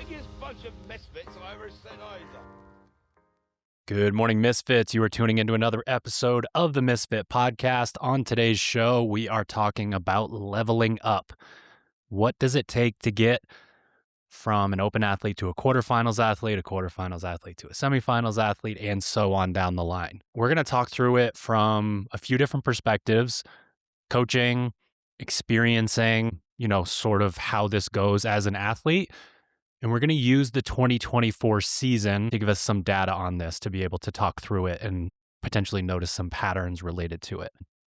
biggest bunch of misfits I ever set eyes on. Good morning, Misfits. You are tuning into another episode of the Misfit Podcast. On today's show, we are talking about leveling up. What does it take to get from an open athlete to a quarterfinals athlete to a semifinals athlete, and so on down the line? We're going to talk through it from a few different perspectives: coaching, experiencing, sort of how this goes as an athlete. And we're going to use the 2024 season to give us some data on this to be able to talk through it and potentially notice some patterns related to it.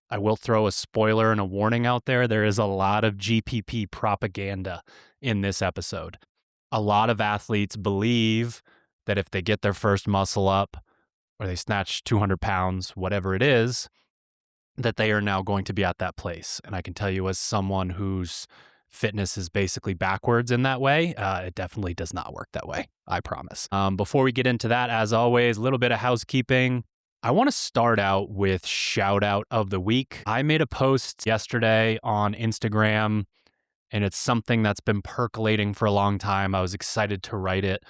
I will throw a spoiler and a warning out there. There is a lot of GPP propaganda in this episode. A lot of athletes believe that if they get their first muscle up or they snatch 200 pounds, whatever it is, that they are now going to be at that place. And I can tell you, as someone whose fitness is basically backwards in that way, it definitely does not work that way, I promise. Before we get into that, as always, a little bit of housekeeping. I want to start out with shout out of the week. I made a post yesterday on Instagram, and it's something that's been percolating for a long time. I was excited to write it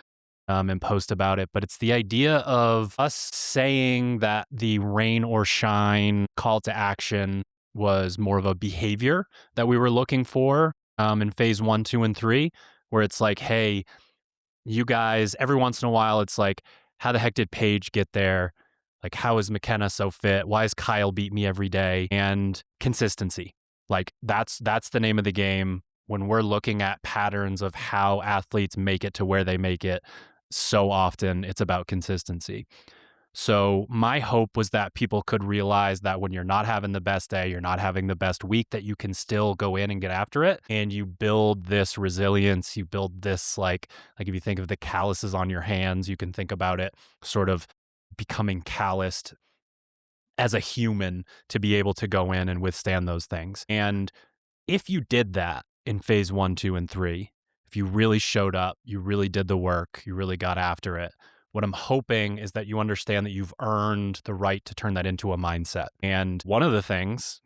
and post about it, but it's the idea of us saying that the rain or shine call to action was more of a behavior that we were looking for in phase 1, 2, and 3, where it's like, hey, you guys, every once in a while, it's like, how the heck did Paige get there? Like, how is McKenna so fit? Why is Kyle beat me every day? And consistency. Like, that's the name of the game. When we're looking at patterns of how athletes make it to where they make it, so often it's about consistency. So my hope was that people could realize that when you're not having the best day, you're not having the best week, that you can still go in and get after it. And you build this resilience, you build this, like if you think of the calluses on your hands, you can think about it sort of becoming calloused as a human to be able to go in and withstand those things. And if you did that in phase 1, 2, and 3, if you really showed up, you really did the work, you really got after it, what I'm hoping is that you understand that you've earned the right to turn that into a mindset. And one of the things,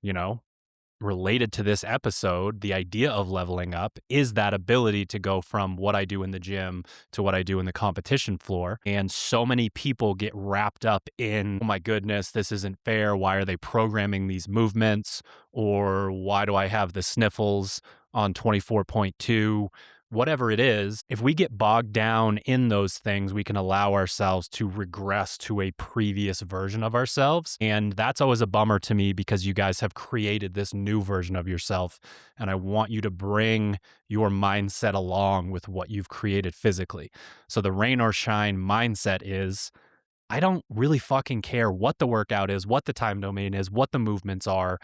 related to this episode, the idea of leveling up, is that ability to go from what I do in the gym to what I do in the competition floor. And so many people get wrapped up in, oh my goodness, this isn't fair. Why are they programming these movements? Or why do I have the sniffles on 24.2? Whatever it is, if we get bogged down in those things, we can allow ourselves to regress to a previous version of ourselves. And that's always a bummer to me, because you guys have created this new version of yourself. And I want you to bring your mindset along with what you've created physically. So the rain or shine mindset is, I don't really fucking care what the workout is, what the time domain is, what the movements are,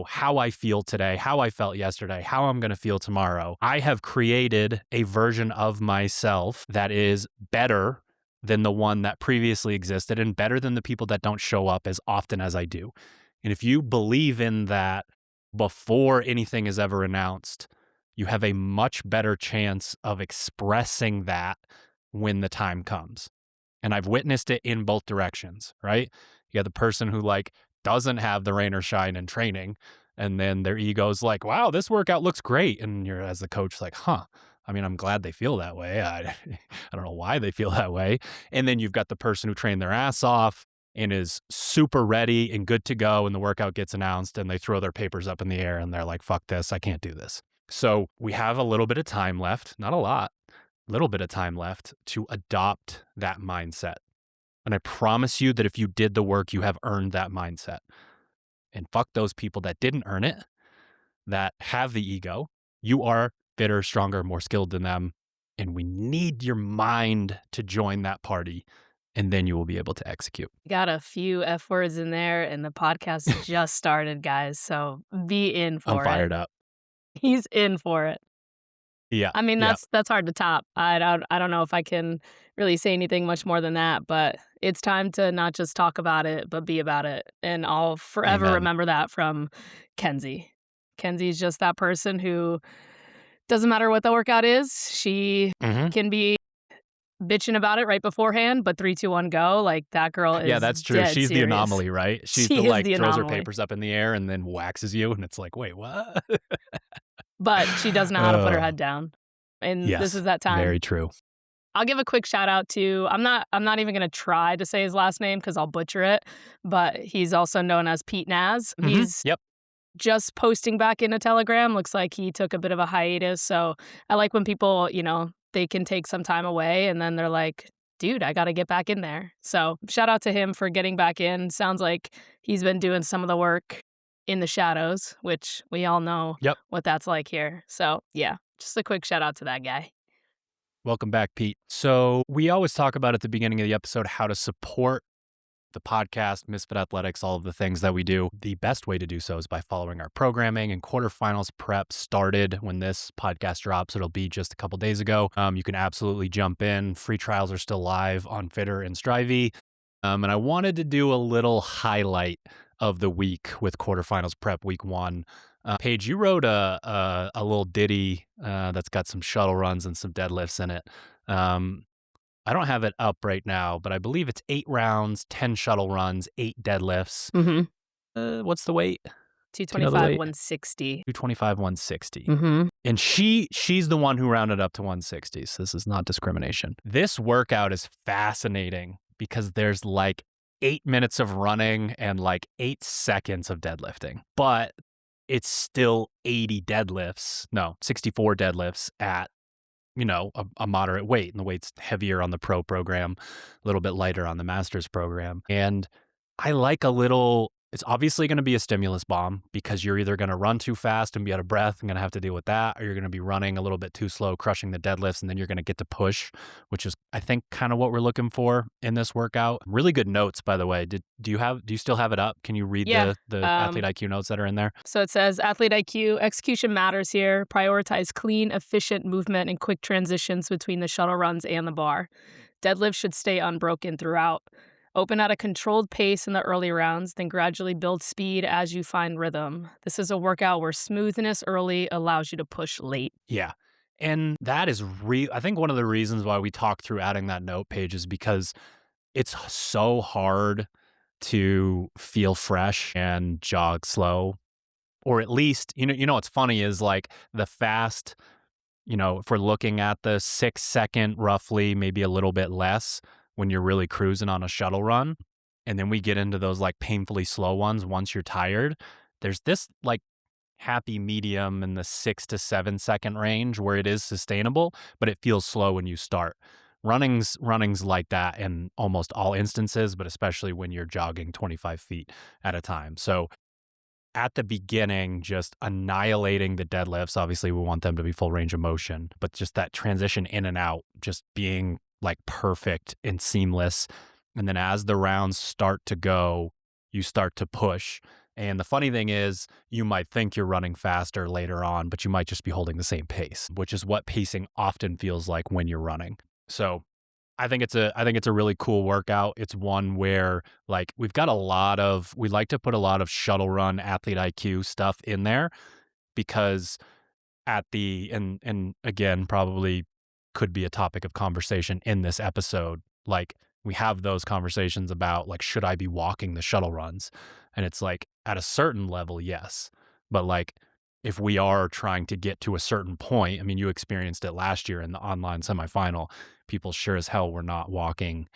how I feel today, how I felt yesterday, how I'm going to feel tomorrow. I have created a version of myself that is better than the one that previously existed, and better than the people that don't show up as often as I do. And if you believe in that before anything is ever announced, you have a much better chance of expressing that when the time comes. And I've witnessed it in both directions, right? You got the person who doesn't have the rain or shine in training, and then their ego's like, wow, this workout looks great. And you're, as the coach, like, huh, I mean, I'm glad they feel that way. I don't know why they feel that way. And then you've got the person who trained their ass off and is super ready and good to go, and the workout gets announced and they throw their papers up in the air and they're like, fuck this, I can't do this. So we have a little bit of time left, not a lot, little bit of time left to adopt that mindset. And I promise you that if you did the work, you have earned that mindset. And fuck those people that didn't earn it, that have the ego. You are fitter, stronger, more skilled than them. And we need your mind to join that party. And then you will be able to execute. Got a few F words in there, and the podcast just started, guys. So be in for it. I'm fired up. He's in for it. Yeah. I mean, that's hard to top. I don't know if I can really say anything much more than that, but it's time to not just talk about it, but be about it. And I'll forever remember that from Kenzie. Kenzie's just that person who doesn't matter what the workout is. She can be bitching about it right beforehand, but 3, 2, 1, go. Like, that girl is that's true. dead She's serious. the anomaly, right? She's She the is the throws her anomaly. papers up in the air and then whacks you, and it's like, wait, what? But she does know how to put her head down. And Yes, this is that time. very true. I'll give a quick shout out to I'm not even gonna try to say his last name because I'll butcher it, but he's also known as Pete Naz. He's Yep. just posting back into Telegram. Looks like he took a bit of a hiatus. So I like when people, they can take some time away and then they're like, dude, I got to get back in there. So shout out to him for getting back in. Sounds like he's been doing some of the work in the shadows, which we all know Yep. what that's like here. So yeah, just a quick shout out to that guy. Welcome back, Pete. So we always talk about at the beginning of the episode how to support the podcast, Misfit Athletics, all of the things that we do. The best way to do so is by following our programming, and quarterfinals prep started when this podcast drops. It'll be just a couple days ago. You can absolutely jump in. Free trials are still live on Fitter and Strivey. And I wanted to do a little highlight of the week with quarterfinals prep week 1. Paige, you wrote a little ditty that's got some shuttle runs and some deadlifts in it. I don't have it up right now, but I believe it's 8 rounds, 10 shuttle runs, 8 deadlifts. Mm-hmm. What's the weight? 225, 160. 225, 160. Mm-hmm. And she's the one who rounded up to 160. So this is not discrimination. This workout is fascinating because there's like 8 minutes of running and like 8 seconds of deadlifting, but it's still 64 deadlifts at, a moderate weight, and the weight's heavier on the pro program, a little bit lighter on the master's program. And I like it's obviously going to be a stimulus bomb because you're either going to run too fast and be out of breath and going to have to deal with that, or you're going to be running a little bit too slow, crushing the deadlifts, and then you're going to get to push, which is, I think, kind of what we're looking for in this workout. Really good notes, by the way. Do you still have it up? Can you read the Athlete IQ notes that are in there? So it says, Athlete IQ, execution matters here. Prioritize clean, efficient movement and quick transitions between the shuttle runs and the bar. Deadlift should stay unbroken throughout. Open at a controlled pace in the early rounds, then gradually build speed as you find rhythm. This is a workout where smoothness early allows you to push late. Yeah. And that is I think one of the reasons why we talk through adding that note page is because it's so hard to feel fresh and jog slow. Or at least, what's funny is like the fast, if we're looking at the 6 second roughly, maybe a little bit less, when you're really cruising on a shuttle run, and then we get into those like painfully slow ones once you're tired, there's this like happy medium in the 6 to 7 second range where it is sustainable, but it feels slow when you start. Running's like that in almost all instances, but especially when you're jogging 25 feet at a time. So at the beginning, just annihilating the deadlifts. Obviously, we want them to be full range of motion, but just that transition in and out, just being like perfect and seamless. And then as the rounds start to go, you start to push. And the funny thing is, you might think you're running faster later on, but you might just be holding the same pace, which is what pacing often feels like when you're running. So I think it's a really cool workout. It's one where like we like to put a lot of shuttle run Athlete IQ stuff in there because and again, probably could be a topic of conversation in this episode. Like we have those conversations about like, should I be walking the shuttle runs? And it's like at a certain level, yes. But like if we are trying to get to a certain point, I mean, you experienced it last year in the online semifinal, people sure as hell were not walking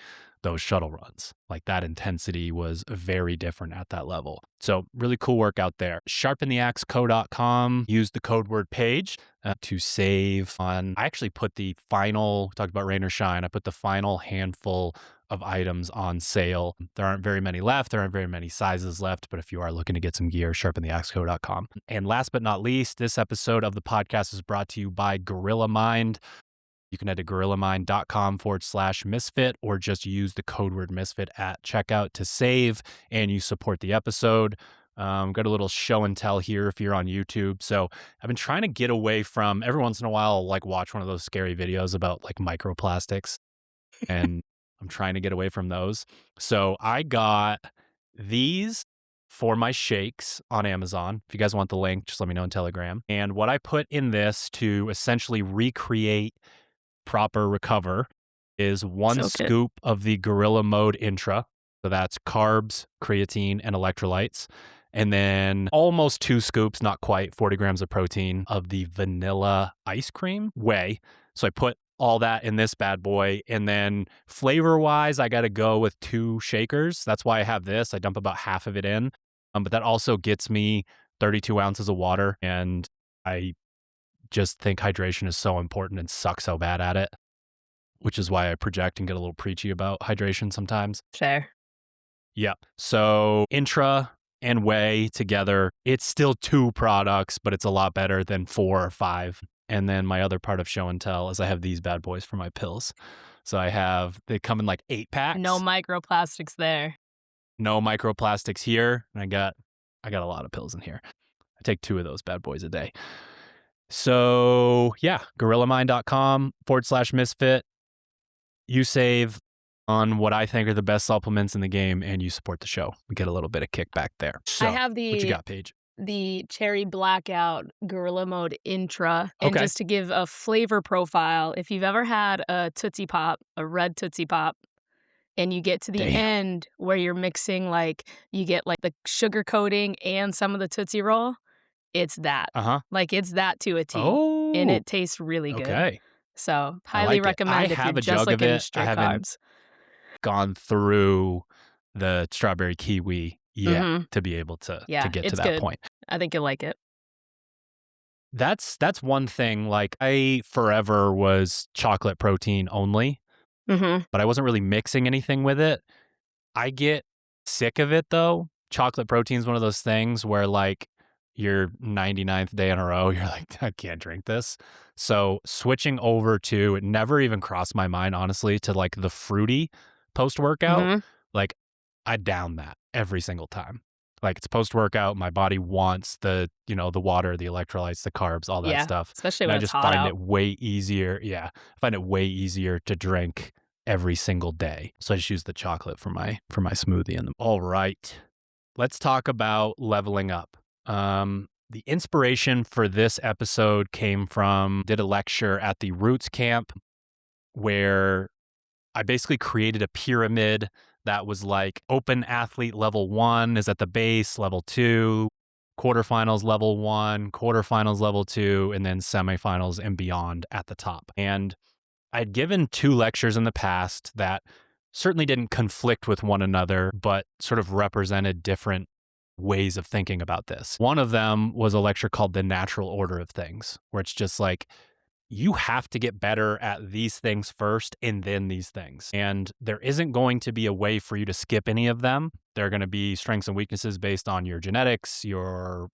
those shuttle runs. Like that intensity was very different at that level. So really cool workout there. Sharpentheaxeco.com. Use the code word page to save on. I actually put talked about rain or shine. I put the final handful of items on sale. There aren't very many left. There aren't very many sizes left, but if you are looking to get some gear, sharpentheaxeco.com. And last but not least, this episode of the podcast is brought to you by Gorilla Mind. You can head to gorillamind.com/misfit or just use the code word misfit at checkout to save and you support the episode. Got a little show and tell here if you're on YouTube. So I've been trying to get away from every once in a while, I'll like watch one of those scary videos about like microplastics and I'm trying to get away from those. So I got these for my shakes on Amazon. If you guys want the link, just let me know in Telegram. And what I put in this to essentially recreate proper recover is one scoop of the Gorilla Mode Intra. So that's carbs, creatine, and electrolytes. And then almost 2 scoops, not quite, 40 grams of protein of the vanilla ice cream whey. So I put all that in this bad boy. And then flavor-wise, I got to go with 2 shakers. That's why I have this. I dump about half of it in. But that also gets me 32 ounces of water. And I just think hydration is so important and suck so bad at it, which is why I project and get a little preachy about hydration sometimes. Fair. Yep. So intra and whey together, it's still 2 products, but it's a lot better than 4 or 5. And then my other part of show and tell is I have these bad boys for my pills. So they come in like 8 packs. No microplastics there. No microplastics here. And I got a lot of pills in here. I take 2 of those bad boys a day. So yeah, gorillamind.com/misfit. You save on what I think are the best supplements in the game, and you support the show. We get a little bit of kickback there. So I have what you got, Paige? the Cherry Blackout Gorilla Mode Intra. And Okay. just to give a flavor profile, if you've ever had a Tootsie Pop, a red Tootsie Pop, and you get to the end where you're mixing, like, you get like the sugar coating and some of the Tootsie Roll, it's that. Like, it's that to a T. Oh. And it tastes really good. Okay. So highly recommend if you're just like into straight carbs. Gone through the strawberry kiwi yet to be able to get to that good. point. I think you'll like it. That's one thing. Like, I forever was chocolate protein only, but I wasn't really mixing anything with it. I get sick of it though. Chocolate protein is one of those things where, like, your 99th day in a row, you're like, I can't drink this. So switching over to, it never even crossed my mind, honestly, to like the fruity post-workout, like, I down that every single time. Like, it's post-workout, my body wants the water, the electrolytes, the carbs, all that stuff. Especially when I just it's hot find out. it way easier. Yeah, I find it way easier to drink every single day. So I just use the chocolate for my smoothie. All right, let's talk about leveling up. The inspiration for this episode came from, did a lecture at the Roots camp where I basically created a pyramid that was like open athlete level 1 is at the base, level 2, quarterfinals level 1, quarterfinals level 2, and then semifinals and beyond at the top. And I'd given 2 lectures in the past that certainly didn't conflict with one another, but sort of represented different ways of thinking about this. One of them was a lecture called The Natural Order of Things, where it's just like, you have to get better at these things first and then these things. And there isn't going to be a way for you to skip any of them. There are going to be strengths and weaknesses based on your genetics, your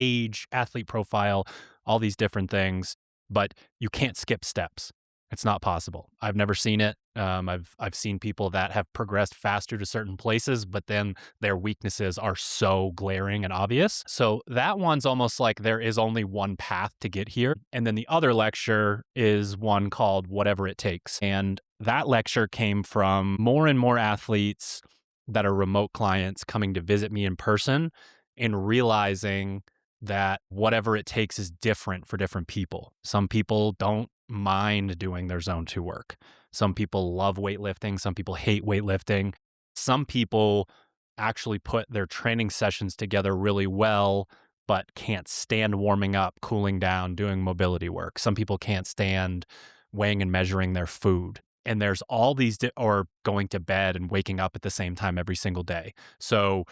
age, athlete profile, all these different things, but you can't skip steps. It's not possible. I've never seen it. I've seen people that have progressed faster to certain places, but then their weaknesses are so glaring and obvious. So that one's almost like there is only one path to get here. And then the other lecture is one called Whatever It Takes. And that lecture came from more and more athletes that are remote clients coming to visit me in person and realizing that whatever it takes is different for different people. Some people don't mind doing their zone 2 work. Some people love weightlifting. Some people hate weightlifting. Some people actually put their training sessions together really well, but can't stand warming up, cooling down, doing mobility work. Some people can't stand weighing and measuring their food. And there's all these, or going to bed and waking up at the same time every single day. So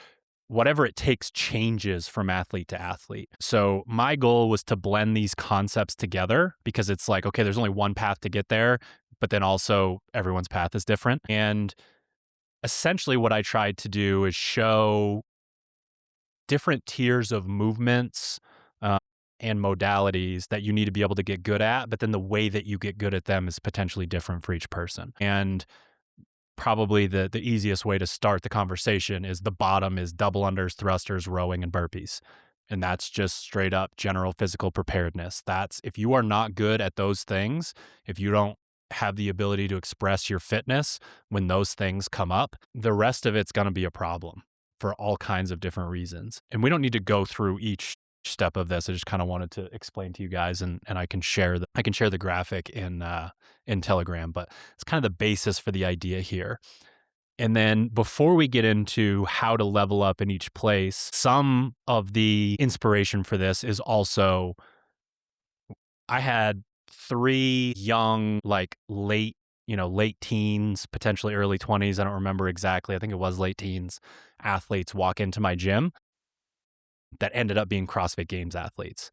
whatever it takes changes from athlete to athlete. So my goal was to blend these concepts together because it's like, okay, there's only one path to get there, but then also everyone's path is different. And essentially what I tried to do is show different tiers of movements and modalities that you need to be able to get good at, but then the way that you get good at them is potentially different for each person. And probably the easiest way to start the conversation is the bottom is double unders, thrusters, rowing, and burpees. And that's just straight up general physical preparedness. That's, if you are not good at those things, if you don't have the ability to express your fitness when those things come up, the rest of it's going to be a problem for all kinds of different reasons. And we don't need to go through each step of this. I just kind of wanted to explain to you guys, and I can share the graphic in Telegram, but it's kind of the basis for the idea here. And then before we get into how to level up in each place, some of the inspiration for this is also, I had 3 young, like late teens, potentially early 20s. I don't remember exactly. I think it was late teens athletes walk into my gym that ended up being CrossFit Games athletes.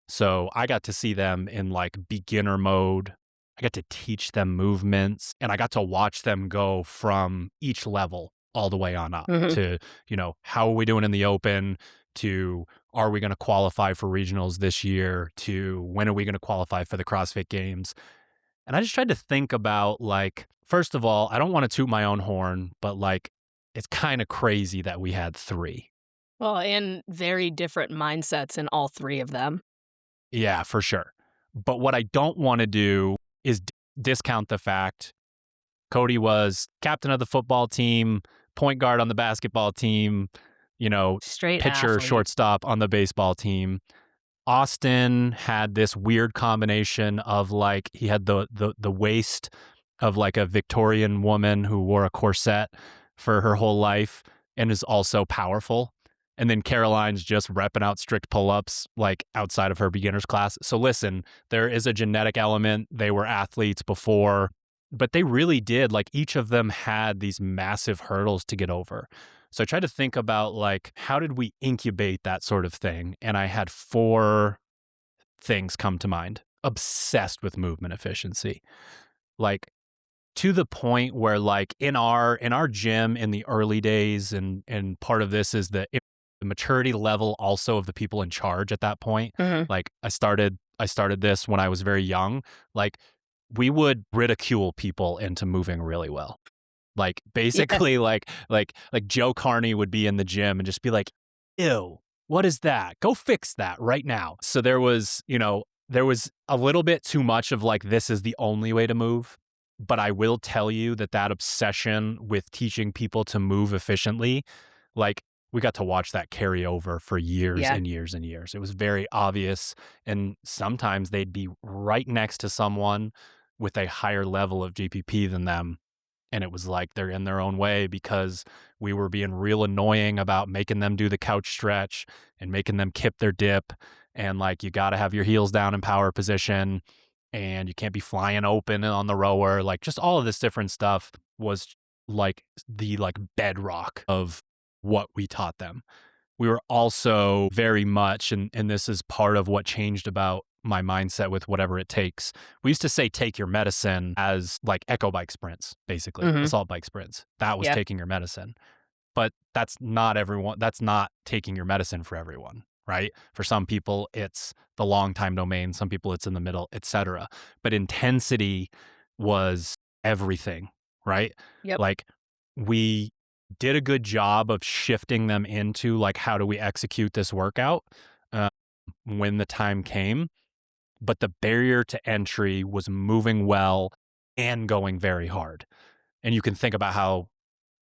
So I got to see them in like beginner mode. I got to teach them movements, and I got to watch them go from each level all the way on up to, how are we doing in the open, to are we going to qualify for regionals this year, to when are we going to qualify for the CrossFit Games. And I just tried to think about, like, first of all, I don't want to toot my own horn, but like, it's kind of crazy that we had 3. Well, and very different mindsets in all 3 of them. Yeah, for sure. But what I don't want to do is discount the fact Cody was captain of the football team, point guard on the basketball team, Straight pitcher, athlete. shortstop on the baseball team. Austin had this weird combination of, like, he had the waist of like a Victorian woman who wore a corset for her whole life and is also powerful. And then Caroline's just repping out strict pull-ups, like, outside of her beginner's class. So listen, there is a genetic element. They were athletes before, but they really did, like, each of them had these massive hurdles to get over. So I tried to think about, like, how did we incubate that sort of thing? And I had 4 things come to mind. Obsessed with movement efficiency. Like, to the point where, like, in our gym in the early days, and part of this is the maturity level also of the people in charge at that point. Like, I started this when I was very young. Like, we would ridicule people into moving really well. Like, basically, like Joe Carney would be in the gym and just be like, ew, what is that? Go fix that right now. So there was a little bit too much of, like, this is the only way to move. But I will tell you that obsession with teaching people to move efficiently, like, we got to watch that carry over for years and years and years. It was very obvious. And sometimes they'd be right next to someone with a higher level of GPP than them. And it was like they're in their own way because we were being real annoying about making them do the couch stretch and making them kip their dip. And, like, you got to have your heels down in power position, and you can't be flying open on the rower. Like, just all of this different stuff was like the, like, bedrock of what we taught them. We were also very much, and this is part of what changed about my mindset with whatever it takes. We used to say, take your medicine, as like echo bike sprints, basically, assault bike sprints. That was taking your medicine. But that's not everyone. That's not taking your medicine for everyone, right? For some people, it's the long time domain. Some people, it's in the middle, etc. But intensity was everything, right? Yep. Like, we did a good job of shifting them into, like, how do we execute this workout when the time came. But the barrier to entry was moving well and going very hard. And you can think about how,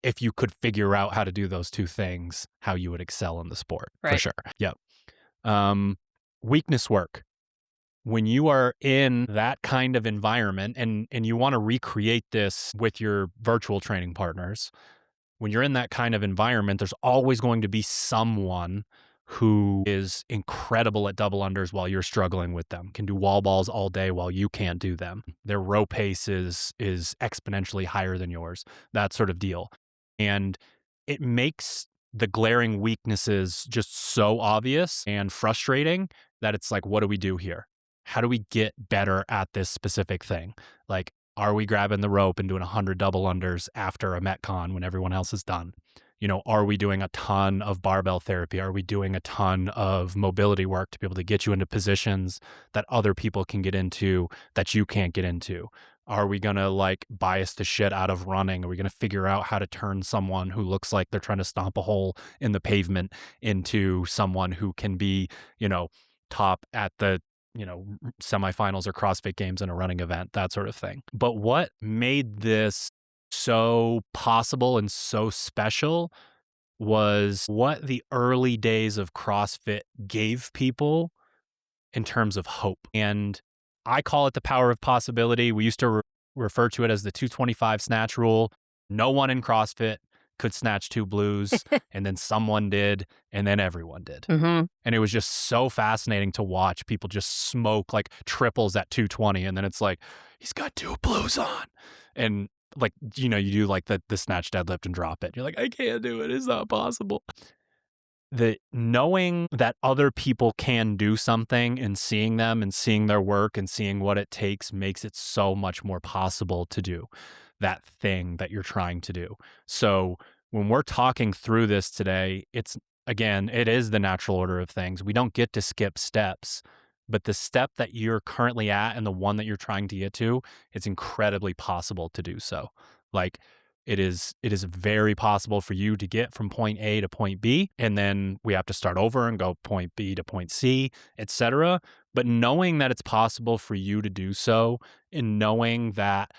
if you could figure out how to do those 2 things, how you would excel in the sport, for sure. Yep. Weakness work. When you are in that kind of environment, and you want to recreate this with your virtual training partners, when you're in that kind of environment, there's always going to be someone who is incredible at double unders while you're struggling with them, can do wall balls all day while you can't do them. Their row pace is exponentially higher than yours, that sort of deal. And it makes the glaring weaknesses just so obvious and frustrating that it's like, what do we do here? How do we get better at this specific thing? Like, are we grabbing the rope and doing 100 double unders after a Metcon when everyone else is done? Are we doing a ton of barbell therapy? Are we doing a ton of mobility work to be able to get you into positions that other people can get into that you can't get into? Are we going to, like, bias the shit out of running? Are we going to figure out how to turn someone who looks like they're trying to stomp a hole in the pavement into someone who can be, top at the, semifinals or CrossFit Games in a running event, that sort of thing. But what made this so possible and so special was what the early days of CrossFit gave people in terms of hope. And I call it the power of possibility. We used to refer to it as the 225 snatch rule. No one in CrossFit could snatch 2 blues, and then someone did, and then everyone did. Mm-hmm. And it was just so fascinating to watch people just smoke like triples at 220, and then it's like, he's got 2 blues on. And like, you do like the snatch deadlift and drop it. You're like, I can't do it. It's not possible. The knowing that other people can do something and seeing them and seeing their work and seeing what it takes makes it so much more possible to do that thing that you're trying to do. So when we're talking through this today, it is the natural order of things. We don't get to skip steps, but the step that you're currently at and the one that you're trying to get to, it's incredibly possible to do so. Like, it is very possible for you to get from point A to point B, and then we have to start over and go point B to point C, etc. But knowing that it's possible for you to do so, and knowing that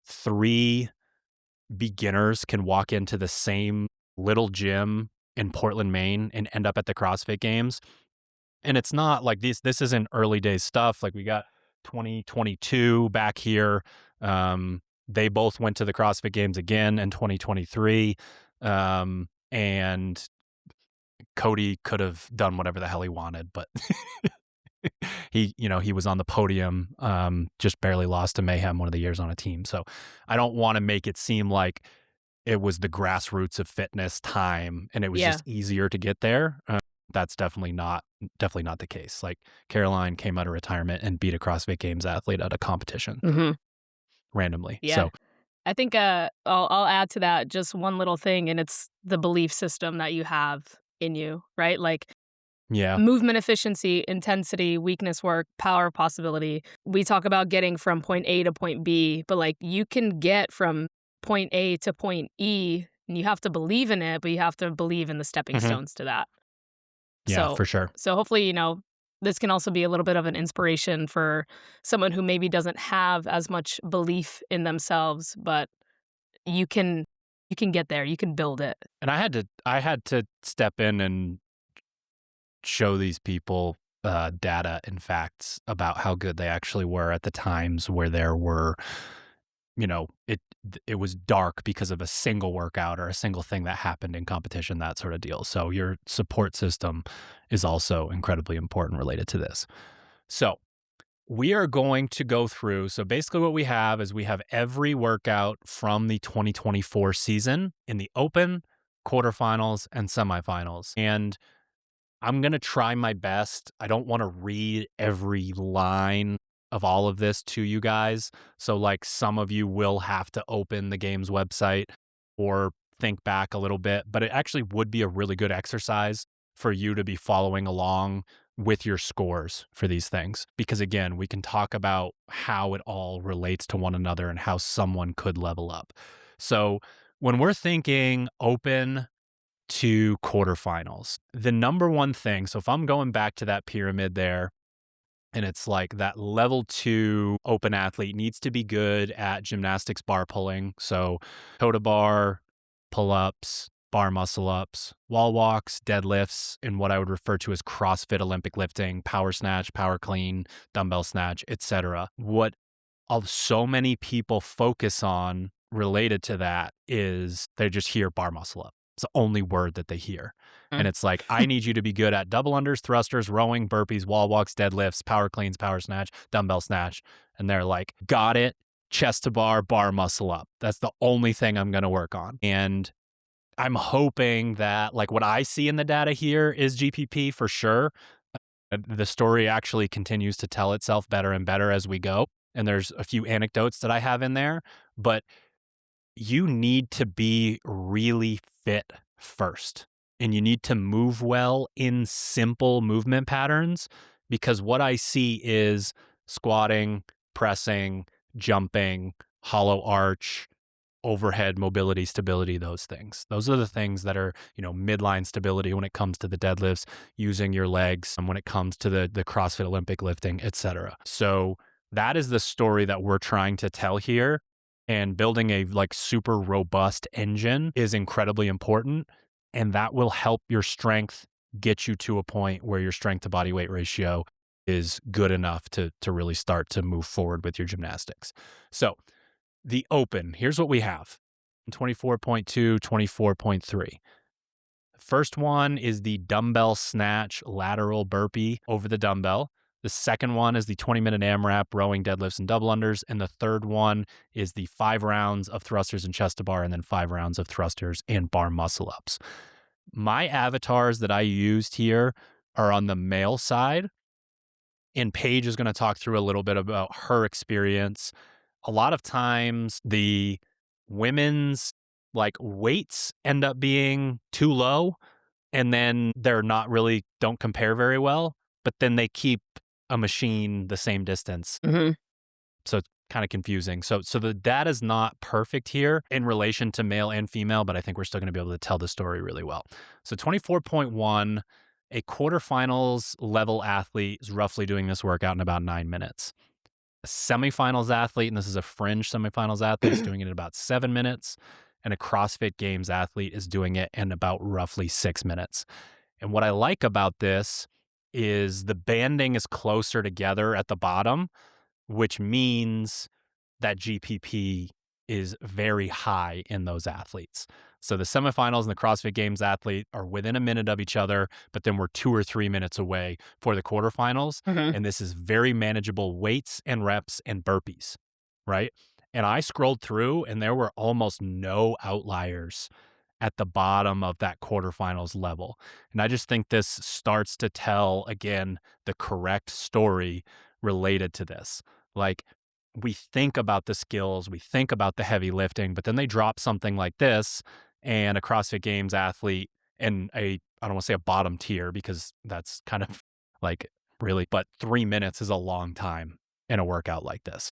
3 beginners can walk into the same little gym in Portland, Maine, and end up at the CrossFit Games. And it's not like this isn't early days stuff. Like, we got 2022 back here. They both went to the CrossFit Games again in 2023. And Cody could have done whatever the hell he wanted, but he was on the podium, just barely lost to Mayhem one of the years on a team. So I don't want to make it seem like it was the grassroots of fitness time and it was just easier to get there. That's definitely not the case. Like, Caroline came out of retirement and beat a CrossFit Games athlete at a competition randomly. Yeah. So I think I'll add to that just one little thing, and it's the belief system that you have in you, right? Like, movement efficiency, intensity, weakness work, power possibility. We talk about getting from point A to point B, but like, you can get from point A to point E, and you have to believe in it, but you have to believe in the stepping stones to that. Yeah, for sure. So hopefully, this can also be a little bit of an inspiration for someone who maybe doesn't have as much belief in themselves, but you can get there. You can build it. And I had to step in and show these people data and facts about how good they actually were at the times where there were, it was dark because of a single workout or a single thing that happened in competition, that sort of deal. So your support system is also incredibly important related to this. So we are going to go through. So basically what we have is we have every workout from the 2024 season in the open, quarterfinals, and semifinals. And I'm going to try my best. I don't want to read every line of all of this to you guys. So like, some of you will have to open the game's website or think back a little bit, but it actually would be a really good exercise for you to be following along with your scores for these things. Because again, we can talk about how it all relates to one another and how someone could level up. So when we're thinking open to quarterfinals, the number one thing, so if I'm going back to that pyramid there, and it's like that level 2 open athlete needs to be good at gymnastics bar pulling. So toe to bar, pull-ups, bar muscle ups, wall walks, deadlifts, and what I would refer to as CrossFit Olympic lifting, power snatch, power clean, dumbbell snatch, etc. What so many people focus on related to that is they just hear bar muscle up. It's the only word that they hear. And it's like, I need you to be good at double unders, thrusters, rowing, burpees, wall walks, deadlifts, power cleans, power snatch, dumbbell snatch. And they're like, got it, chest to bar, bar muscle up. That's the only thing I'm going to work on. And I'm hoping that, like, what I see in the data here is GPP for sure. The story actually continues to tell itself better and better as we go. And there's a few anecdotes that I have in there, but you need to be really fit first, and you need to move well in simple movement patterns, because what I see is squatting, pressing, jumping, hollow arch, overhead mobility, stability, those things. Those are the things that are, midline stability when it comes to the deadlifts, using your legs, and when it comes to the CrossFit Olympic lifting, etc. So that is the story that we're trying to tell here. And building a super robust engine is incredibly important. And that will help your strength get you to a point where your strength to body weight ratio is good enough to really start to move forward with your gymnastics. So the open, here's what we have. 24.2, 24.3. First one is the dumbbell snatch lateral burpee over the dumbbell. The second one is the 20-minute AMRAP rowing deadlifts and double unders. And the third one is the 5 rounds of thrusters and chest to bar, and then 5 rounds of thrusters and bar muscle ups. My avatars that I used here are on the male side, and Paige is going to talk through a little bit about her experience. A lot of times the women's weights end up being too low, and then they're not really don't compare very well, but then they keep a machine the same distance. Mm-hmm. So it's kind of confusing. So the data is not perfect here in relation to male and female, but I think we're still going to be able to tell the story really well. So 24.1, a quarterfinals level athlete is roughly doing this workout in about 9 minutes. A semifinals athlete, and this is a fringe semifinals athlete, is doing it in about 7 minutes. And a CrossFit Games athlete is doing it in about roughly 6 minutes. And what I like about this is the banding is closer together at the bottom, which means that GPP is very high in those athletes. So the semifinals and the CrossFit Games athlete are within a minute of each other, but then we're 2 or 3 minutes away for the quarterfinals. Mm-hmm. And this is very manageable weights and reps and burpees, right? And I scrolled through and there were almost no outliers at the bottom of that quarterfinals level. And I just think this starts to tell, again, the correct story related to this. We think about the skills, we think about the heavy lifting, but then they drop something like this, and a CrossFit Games athlete and I don't want to say a bottom tier because that's kind of really, but 3 minutes is a long time in a workout like this.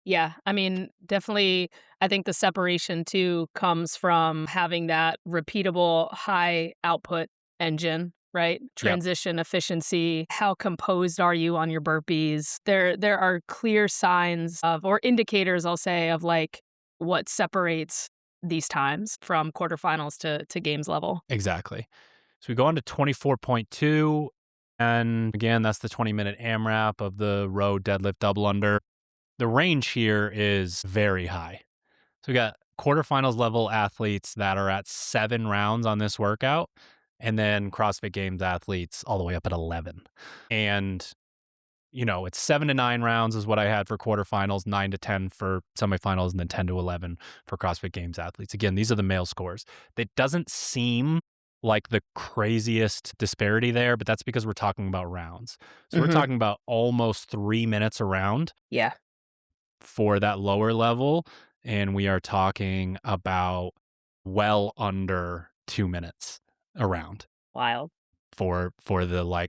Yeah, I mean, definitely, I think the separation too comes from having that repeatable high output engine, right? Yep. Transition efficiency, how composed are you on your burpees? There are clear signs of or indicators, I'll say, of what separates these times from quarterfinals to games level. Exactly. So we go on to 24.2, and again, that's the 20-minute AMRAP of the row deadlift double under. The range here is very high. So we got quarterfinals level athletes that are at 7 rounds on this workout, and then CrossFit Games athletes all the way up at 11. And, it's 7 to 9 rounds is what I had for quarterfinals, 9 to 10 for semifinals, and then 10 to 11 for CrossFit Games athletes. Again, these are the male scores. That doesn't seem like the craziest disparity there, but that's because we're talking about rounds. So we're talking about almost 3 minutes a round. Yeah. For that lower level, and we are talking about well under 2 minutes around Wild. for the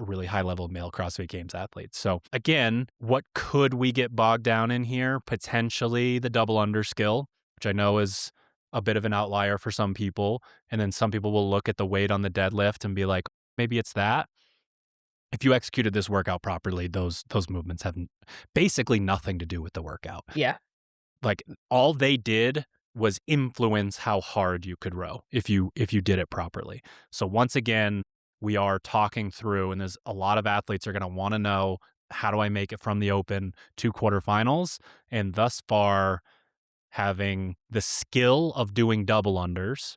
really high level male CrossFit Games athletes. So again, what could we get bogged down in here? Potentially the double under skill, which I know is a bit of an outlier for some people, and then some people will look at the weight on the deadlift and be like, maybe it's that. If you executed this workout properly, those movements have basically nothing to do with the workout. Yeah. All they did was influence how hard you could row if you did it properly. So once again, we are talking through, and there's a lot of athletes are going to want to know, how do I make it from the open to quarterfinals? And thus far, having the skill of doing double unders,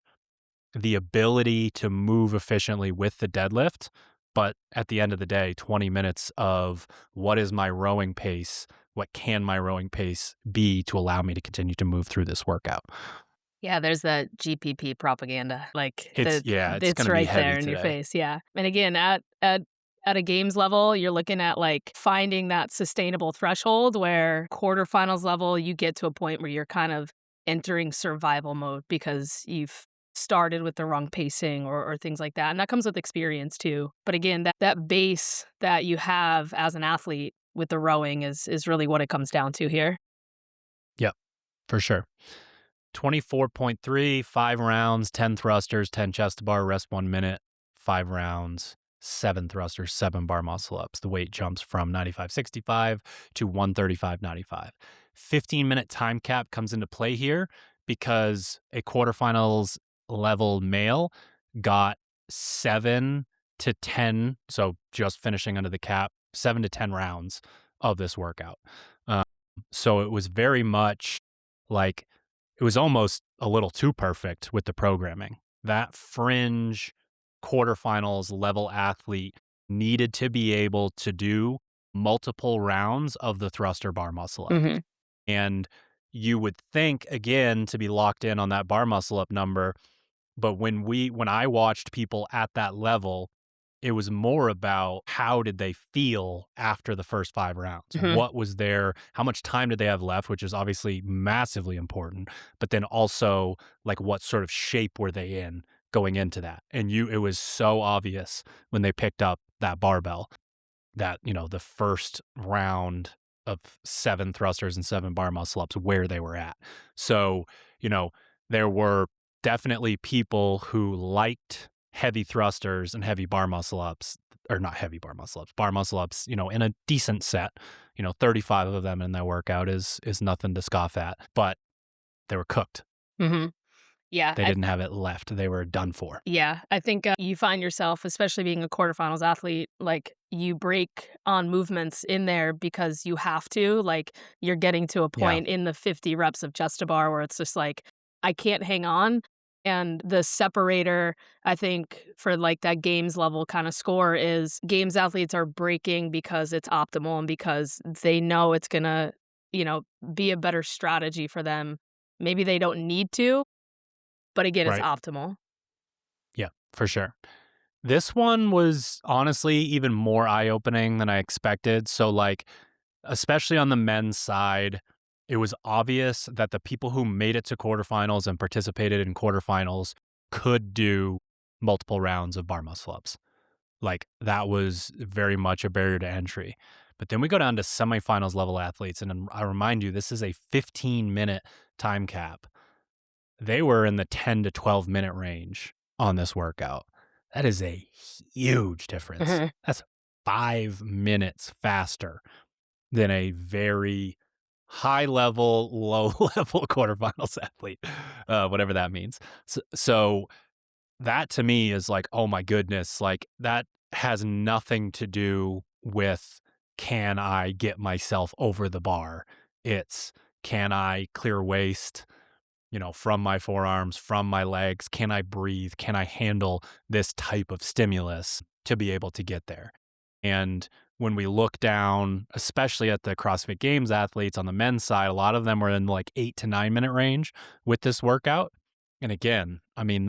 the ability to move efficiently with the deadlift, but at the end of the day, 20 minutes of what is my rowing pace? What can my rowing pace be to allow me to continue to move through this workout? Yeah, there's that GPP propaganda. It's going to be right heavy there in today. your face. Yeah. And again, at a games level, you're looking at finding that sustainable threshold where quarterfinals level, you get to a point where you're kind of entering survival mode because you've started with the wrong pacing or things like that. And that comes with experience too. But again, that base that you have as an athlete with the rowing is really what it comes down to here. Yep, for sure. 24.3, 5 rounds, 10 thrusters, 10 chest to bar, rest 1 minute, 5 rounds, 7 thrusters, 7 bar muscle ups. The weight jumps from 95.65 to 135.95. 15-minute time cap comes into play here because a quarterfinals level male got 7 to 10, so just finishing under the cap, 7 to 10 rounds of this workout. So it was very much like it was almost a little too perfect with the programming. That fringe quarterfinals level athlete needed to be able to do multiple rounds of the thruster bar muscle up. Mhm. And you would think, again, to be locked in on that bar muscle up number. But when I watched people at that level, it was more about how did they feel after the first 5 rounds? Mhm. How much time did they have left, which is obviously massively important, but then also, like, what sort of shape were they in going into that? And it was so obvious when they picked up that barbell that, the first round of 7 thrusters and 7 bar muscle ups where they were at. So, there were definitely people who liked heavy thrusters and heavy bar muscle ups, or not heavy bar muscle ups, in a decent set. 35 of them in their workout is nothing to scoff at, but they were cooked. Mhm. Yeah, They didn't have it left. They were done for. yeah, I think, you find yourself, especially being a quarterfinals athlete, like, you break on movements in there because you have to, like, you're getting to a Yeah, point in the 50 reps of just a bar where it's just like, I can't hang on, and the separator, I think, for, like, that games level kinda score is games athletes are breaking because it's optimal and because they know it's gonna, you know, be a better strategy for them. Maybe they don't need to, but again, it's right. optimal. Yeah, for sure. This one was honestly even more eye-opening than I expected. So, like, especially on the men's side, it was obvious that the people who made it to quarterfinals and participated in quarterfinals could do multiple rounds of bar muscle ups. Like, that was very much a barrier to entry. But then we go down to semifinals level athletes, and I remind you, this is a 15-minute time cap. They were in the 10 to 12-minute range on this workout. That is a huge difference. Mhm. That's 5 minutes faster than a very high level, low level quarterfinals athlete, whatever that means. So that to me is like, oh my goodness, like that has nothing to do with can I get myself over the bar? It's can I clear waist, from my forearms, from my legs? Can I breathe? Can I handle this type of stimulus to be able to get there? And when we look down, especially at the CrossFit Games athletes on the men's side, a lot of them were in like 8 to 9 minute range with this workout. And again, I mean,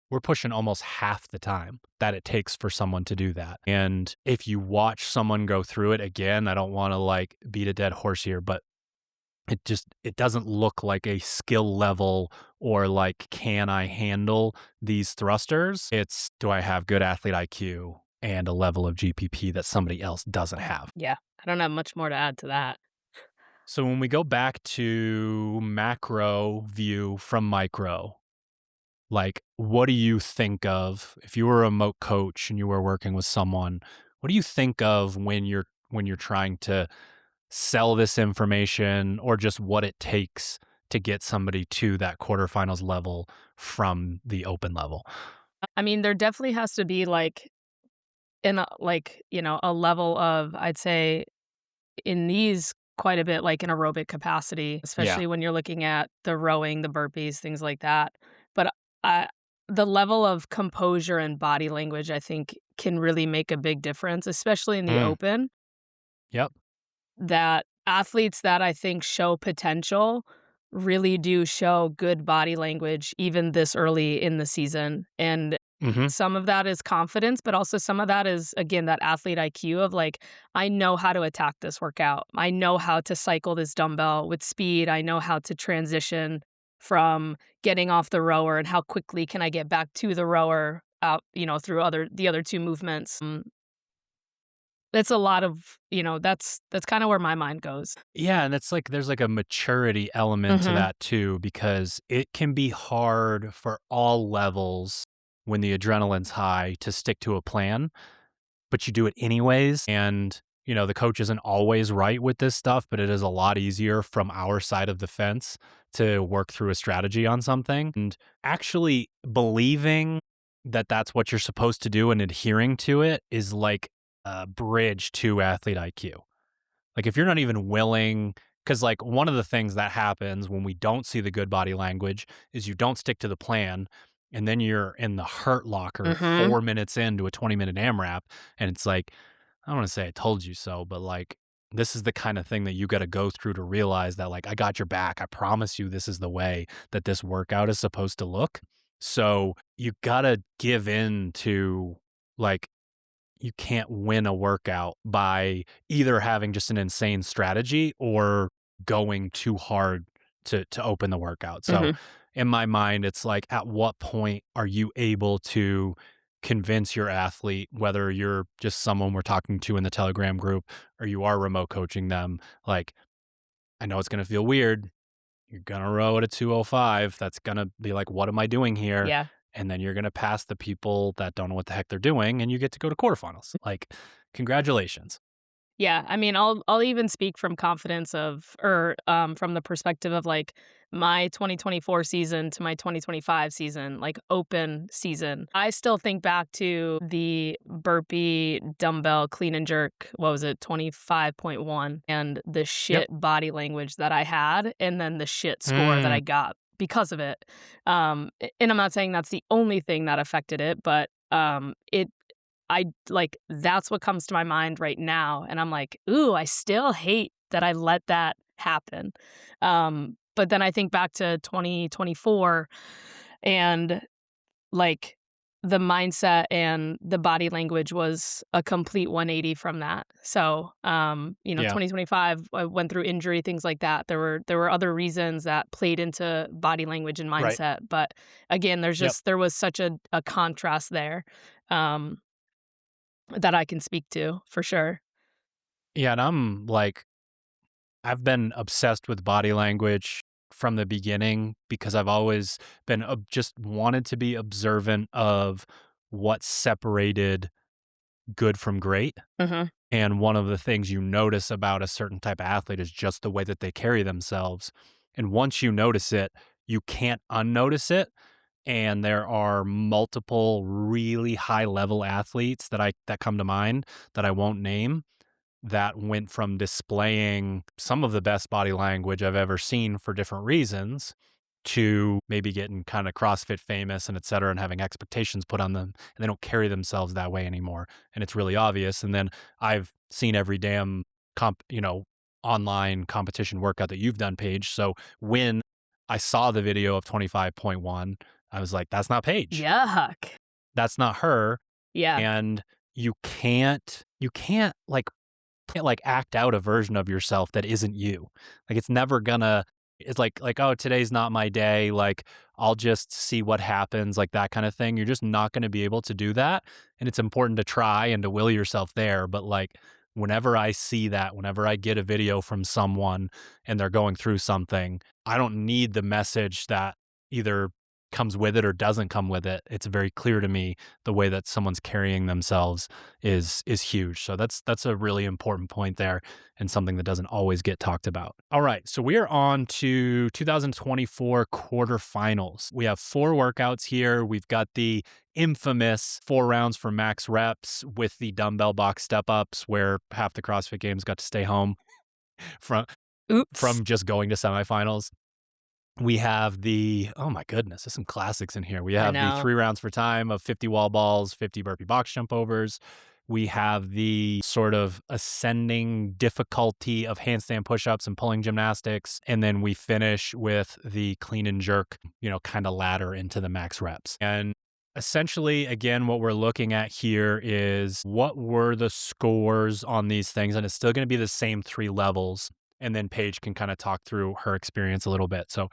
we're pushing almost half the time that it takes for someone to do that. And if you watch someone go through it again, I don't want to like beat a dead horse here, but it doesn't look like a skill level or like, can I handle these thrusters? It's, do I have good athlete IQ and a level of GPP that somebody else doesn't have? Yeah, I don't have much more to add to that. So when we go back to macro view from micro, like, what do you think of if you were a remote coach and you were working with someone? What do you think of when you're trying to sell this information or just what it takes to get somebody to that quarterfinals level from the open level? I mean, there definitely has to be, like, in a like, a level of, I'd say, in these quite a bit, like, an aerobic capacity, Yeah. especially when you're looking at the rowing, the burpees, things like that. But, I the level of composure and body language, I think, can really make a big difference, especially in the Mm, open. yep. That athletes that I think show potential really do show good body language even this early in the season, and Hmm. some of that is confidence, but also some of that is, again, that athlete IQ of, like, "I know how to attack this workout. I know how to cycle this dumbbell with speed. I know how to transition from getting off the rower and how quickly can I get back to the rower out, through the other 2 movements." That's a lot of, that's kinda where my mind goes. Yeah, and it's like there's like a maturity element to Mhm. that too, because it can be hard for all levels when the adrenaline's high to stick to a plan, but you do it anyways. And, the coach isn't always right with this stuff, but it is a lot easier from our side of the fence to work through a strategy on something. And actually believing that that's what you're supposed to do and adhering to it is like a bridge to athlete IQ. Like, if you're not even willing Because, like, one of the things that happens when we don't see the good body language is you don't stick to the plan, and then you're in the hurt locker Mhm. 4 minutes into a 20-minute AMRAP, and it's like, I don't wanna say I told you so, but, like, this is the kinda thing that you gotta go through to realize that, like, I got your back. I promise you this is the way that this workout is supposed to look. So, you gotta give in to, like, you can't win a workout by either having just an insane strategy or going too hard to open the workout. So Mhm. in my mind, it's like, at what point are you able to convince your athlete, whether you're just someone we're talking to in the Telegram group or you are remote coaching them, like, I know it's going to feel weird. You're going to row at a 205. That's going to be like, what am I doing here? Yeah. And then you're going to pass the people that don't know what the heck they're doing and you get to go to quarterfinals. Like, congratulations. Yeah, I mean, I'll even speak from confidence of or, from the perspective of, like, my 2024 season to my 2025 season, like, open season. I still think back to the burpee dumbbell clean and jerk, what was it, 25.1, and the Yep. shit body language that I had, and then the shit score that Mm, I got because of it. And I'm not saying that's the only thing that affected it, but, like, that's what comes to my mind right now, and I'm like, "Ooh, I still hate that I let that happen." But then I think back to 2024 and, like, the mindset and the body language was a complete 180 from that. So, yeah. 2025, I went through injury, things like that. There were other reasons that played into body language and Right. mindset, but again, Yep. there was such a contrast there. Um that I can speak to, for sure. Yeah. And I'm like, I've been obsessed with body language from the beginning because I've always been just wanted to be observant of what separated good from great. Mhm. And one of the things you notice about a certain type of athlete is just the way that they carry themselves. And once you notice it, you can't unnotice it. And there are multiple really high level athletes that come to mind that I won't name that went from displaying some of the best body language I've ever seen for different reasons to maybe getting kind of CrossFit famous and et cetera and having expectations put on them and they don't carry themselves that way anymore. And it's really obvious. And then I've seen every damn online competition workout that you've done, Paige. So when I saw the video of 25.1, I was like, that's not Paige. Yuck. That's not her. Yeah. And you can't like act out a version of yourself that isn't you. Like it's never gonna it's like, oh, today's not my day, like I'll just see what happens, like that kind of thing. You're just not gonna be able to do that. And it's important to try and to will yourself there. But like whenever I see that, whenever I get a video from someone and they're going through something, I don't need the message that either comes with it or doesn't come with it. It's very clear to me the way that someone's carrying themselves is huge. So that's a really important point there and something that doesn't always get talked about. All right, so we are on to 2024 quarterfinals. We have 4 workouts here. We've got the infamous 4 rounds for max reps with the dumbbell box step ups where half the CrossFit games got to stay home from Oops. from just going to semifinals. We have the oh my goodness, there's some classics in here. We I have the know. 3 rounds for time of 50 wall balls, 50 burpee box jump overs. We have the sort of ascending difficulty of handstand push-ups and pulling gymnastics, and then we finish with the clean and jerk, kind of ladder into the max reps. And essentially, again, what we're looking at here is what were the scores on these things, and it's still going to be the same 3 levels. And then Paige can kind of talk through her experience a little bit. So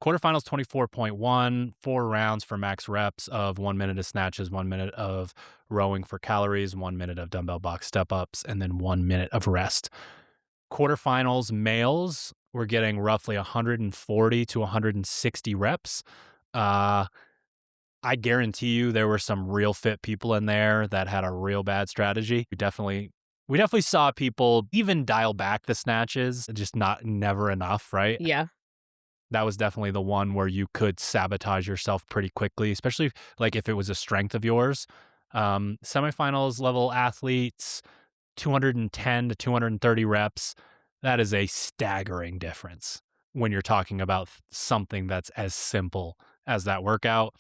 quarterfinals 24.1, 4 rounds for max reps of 1 minute of snatches, 1 minute of rowing for calories, 1 minute of dumbbell box step ups, and then 1 minute of rest. Quarterfinals males, we're getting roughly 140 to 160 reps. Uh, I guarantee you there were some real fit people in there that had a real bad strategy. We definitely saw people even dial back the snatches, just never enough, right? Yeah. That was definitely the one where you could sabotage yourself pretty quickly, especially like if it was a strength of yours. Semifinals level athletes, 210 to 230 reps. That is a staggering difference when you're talking about something that's as simple as that workout.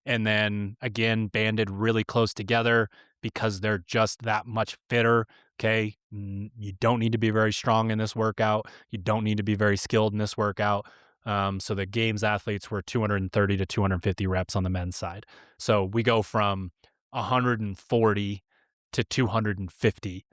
And then again, banded really close together because they're just that much fitter. Okay. You don't need to be very strong in this workout. You don't need to be very skilled in this workout. So the games athletes were 230 to 250 reps on the men's side. So we go from 140 to 250.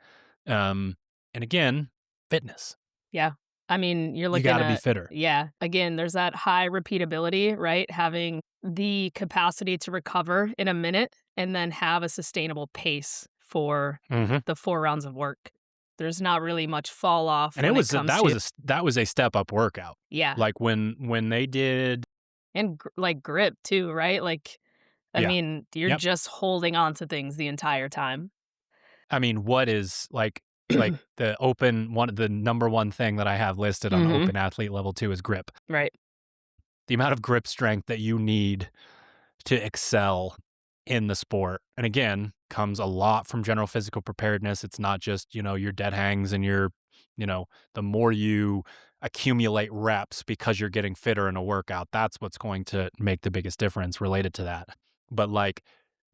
And again, fitness. Yeah. I mean, you're You looking got to be at fitter. yeah, again, there's that high repeatability, right? Having the capacity to recover in a minute and then have a sustainable pace for Mhm. the 4 rounds of work. There's not really much fall off And it when it was comes to that was a step up workout. yeah, Like when they did and like grip too, right? Like, I yeah. mean, you're Yep. just holding on to things the entire time. I mean, what is like the open one the number one thing that I have listed on Mhm. open athlete level 2 is grip. Right. The amount of grip strength that you need to excel in the sport. And again, comes a lot from general physical preparedness. It's not just, your dead hangs and the more you accumulate reps because you're getting fitter in a workout, that's what's going to make the biggest difference related to that. But like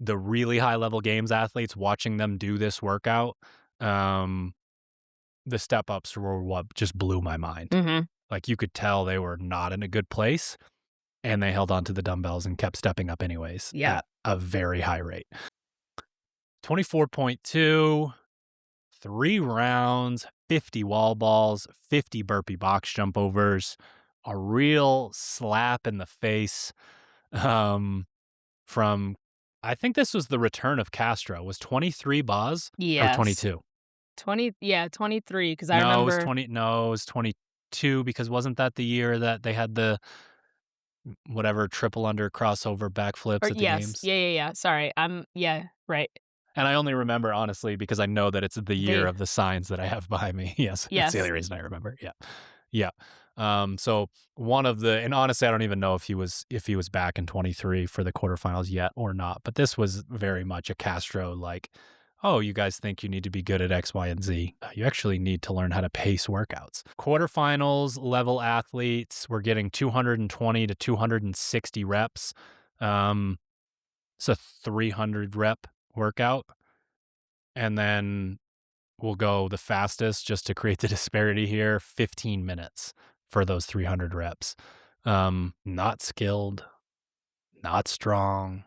the really high level games athletes, watching them do this workout, um, the step ups were what just blew my mind. Mhm. Like you could tell they were not in a good place and they held on to the dumbbells and kept stepping up anyways Yeah. at a very high rate. 24.2, 3 rounds, 50 wall balls, 50 burpee box jump overs, a real slap in the face from, I think this was the return of Castro. Was 23 Boz or Yes. 22? 23 because I No, it was remember 20. No, it was 22 because wasn't that the year that they had the whatever triple under crossover or backflips at the yes. games? Yeah. Sorry. Yeah, right. And I only remember, honestly, because I know that it's the year They of the signs that I have behind me. Yes, that's the yes. only reason I remember. Yeah. Yeah. So one of the and honestly, I don't even know if he was back in 23 for the quarterfinals yet or not. But this was very much a Castro like, oh, you guys think you need to be good at X, Y, and Z. You actually need to learn how to pace workouts. Quarterfinals level athletes were getting 220 to 260 reps. It's a 300 rep workout. And then we'll go the fastest just to create the disparity here 15 minutes for those 300 reps. Not skilled, not strong.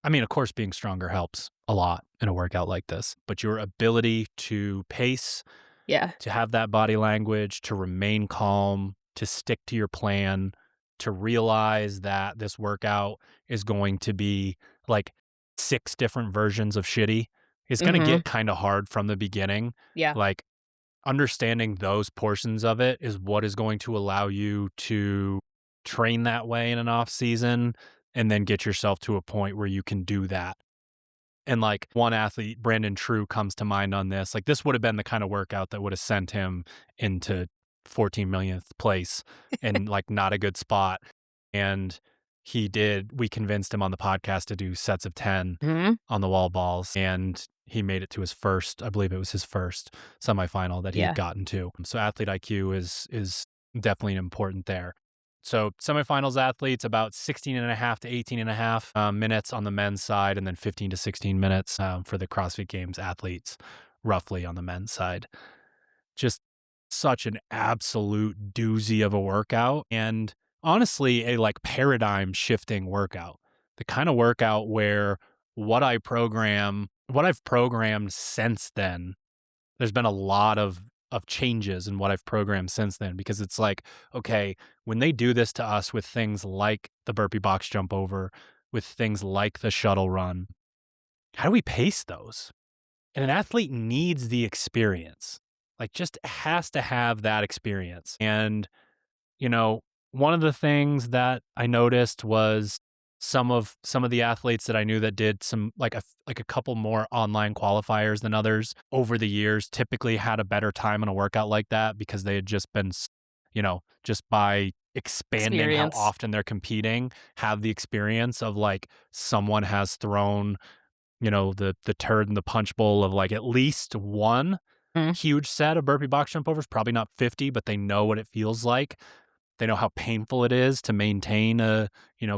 I mean, of course, being stronger helps a lot in a workout like this, but your ability to pace, Yeah. to have that body language, to remain calm, to stick to your plan, to realize that this workout is going to be like 6 different versions of shitty is going to Mhm. get kind of hard from the beginning. Yeah. Like understanding those portions of it is what is going to allow you to train that way in an off season and then get yourself to a point where you can do that. And like one athlete, Brandon True, comes to mind on this. Like this would have been the kind of workout that would have sent him into 14 millionth place and like not a good spot. And we convinced him on the podcast to do sets of 10 Mhm. on the wall balls. And he made it to his first, I believe it was his first semifinal that he had Yeah. gotten to. So athlete IQ is definitely important there. So semifinals athletes, about 16 and a half to 18 and a half minutes on the men's side, and then 15 to 16 minutes for the CrossFit Games athletes, roughly on the men's side. Just such an absolute doozy of a workout. And honestly, a like paradigm shifting workout. The kind of workout where what I've programmed since then, there's been a lot of changes in what I've programmed since then because it's like, okay, when they do this to us with things like the burpee box jump over, with things like the shuttle run, how do we pace those? And an athlete needs the experience, like just has to have that experience. And, you know, one of the things that I noticed was some of the athletes that I knew that did some like a couple more online qualifiers than others over the years typically had a better time in a workout like that because they had just been, just by expanding how Experience. often they're competing, have the experience of like someone has thrown, the turd in the punch bowl of like at least one huge set of burpee box jump overs, probably not 50, but they know what it feels like. They know how painful it is to maintain a,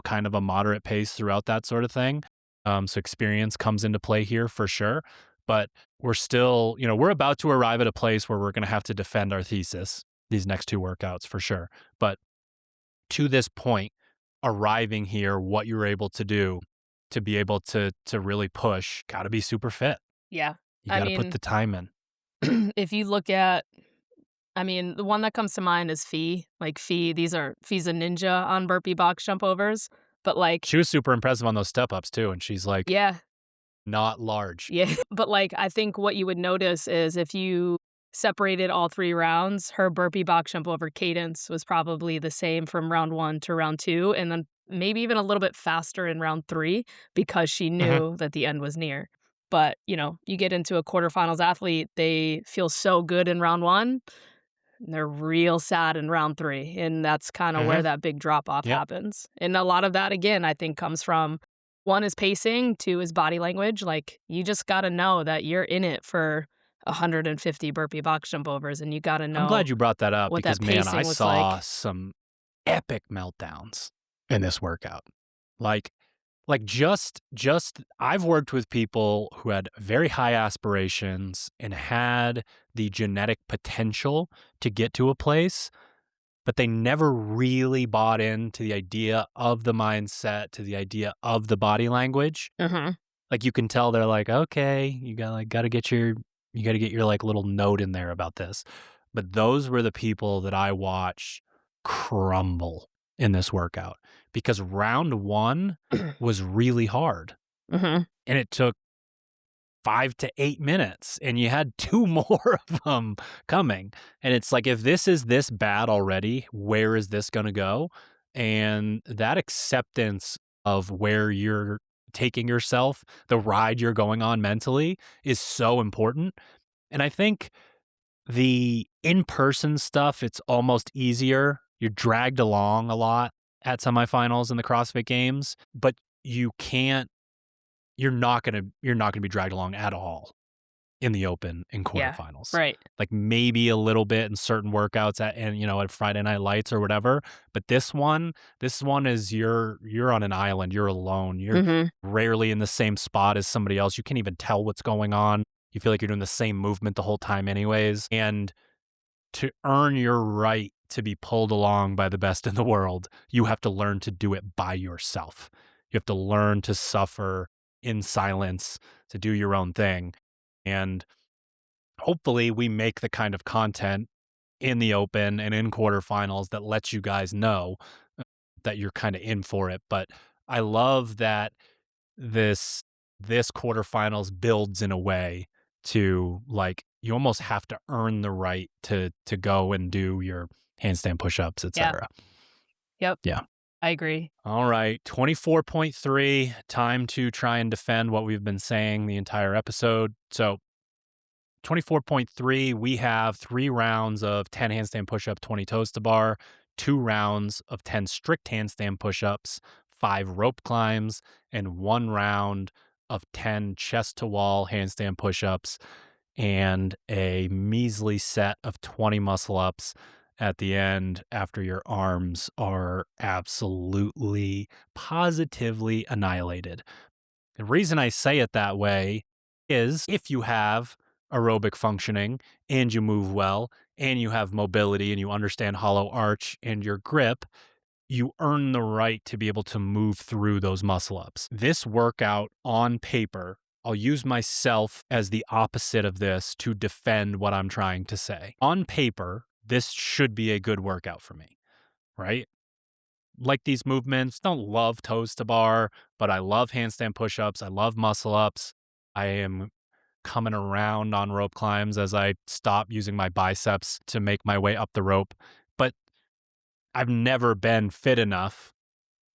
kind of a moderate pace throughout that sort of thing. So experience comes into play here for sure. But we're still, we're about to arrive at a place where we're going to have to defend our thesis these next 2 workouts for sure. But to this point, arriving here, what you were able to do to be able to really push, got to be super fit. Yeah. You got to put the time in. If you look at, the one that comes to mind is Fee. Like Fee's a ninja on burpee box jump overs. But like, she was super impressive on those step ups too. And she's like, yeah, not large. yeah. But like, I think what you would notice is if you separated all 3 rounds, her burpee box jump over cadence was probably the same from round 1 to round 2, and then maybe even a little bit faster in round 3 because she knew that the end was near. But, you get into a quarterfinals athlete, they feel so good in round 1, and they're real sad in round 3, and that's kind of where that big drop-off happens. And a lot of that, again, I think comes from, 1 is pacing, 2 is body language. Like, you just gotta know that you're in it for 150 burpee box jump overs, and you gotta know. I'm glad you brought that up what because, that man, pacing I was saw like. some epic meltdowns in this workout. Like just I've worked with people who had very high aspirations and had the genetic potential to get to a place, but they never really bought into the idea of the mindset, to the idea of the body language. Like, you can tell they're like, okay, you gotta get your like little note in there about this. But those were the people that I watched crumble in this workout because round 1 was really hard and it took 5 to 8 minutes and you had 2 more of them coming. And it's like, if this is this bad already, where is this going to go? And that acceptance of where you're taking yourself, the ride you're going on mentally, is so important. And I think the in-person stuff, it's almost easier. You're dragged along a lot at semifinals in the CrossFit Games, but you're not gonna be dragged along at all in the open in quarterfinals. Yeah, right. Like, maybe a little bit in certain workouts at Friday Night Lights or whatever. But this one is you're on an island. You're alone. You're rarely in the same spot as somebody else. You can't even tell what's going on. You feel like you're doing the same movement the whole time anyways. And to earn your right to be pulled along by the best in the world, you have to learn to do it by yourself. You have to learn to suffer in silence, to do your own thing. And hopefully we make the kind of content in the open and in quarterfinals that lets you guys know that you're kind of in for it. But I love that this quarterfinals builds in a way to, like, you almost have to earn the right to go and do your handstand push-ups, etc. Yep. Yeah. I agree. All right, 24.3, time to try and defend what we've been saying the entire episode. So 24.3, we have 3 rounds of 10 handstand push-up, 20 toes to bar, 2 rounds of 10 strict handstand push-ups, 5 rope climbs, and 1 round of 10 chest to wall handstand push-ups, and a measly set of 20 muscle ups at the end after your arms are absolutely, positively annihilated. The reason I say it that way is if you have aerobic functioning and you move well and you have mobility and you understand hollow arch and your grip, you earn the right to be able to move through those muscle ups. This workout on paper, I'll use myself as the opposite of this to defend what I'm trying to say. On paper, this should be a good workout for me, right? Like these movements, don't love toes to bar, but I love handstand push-ups. I love muscle ups. I am coming around on rope climbs as I stop using my biceps to make my way up the rope. But I've never been fit enough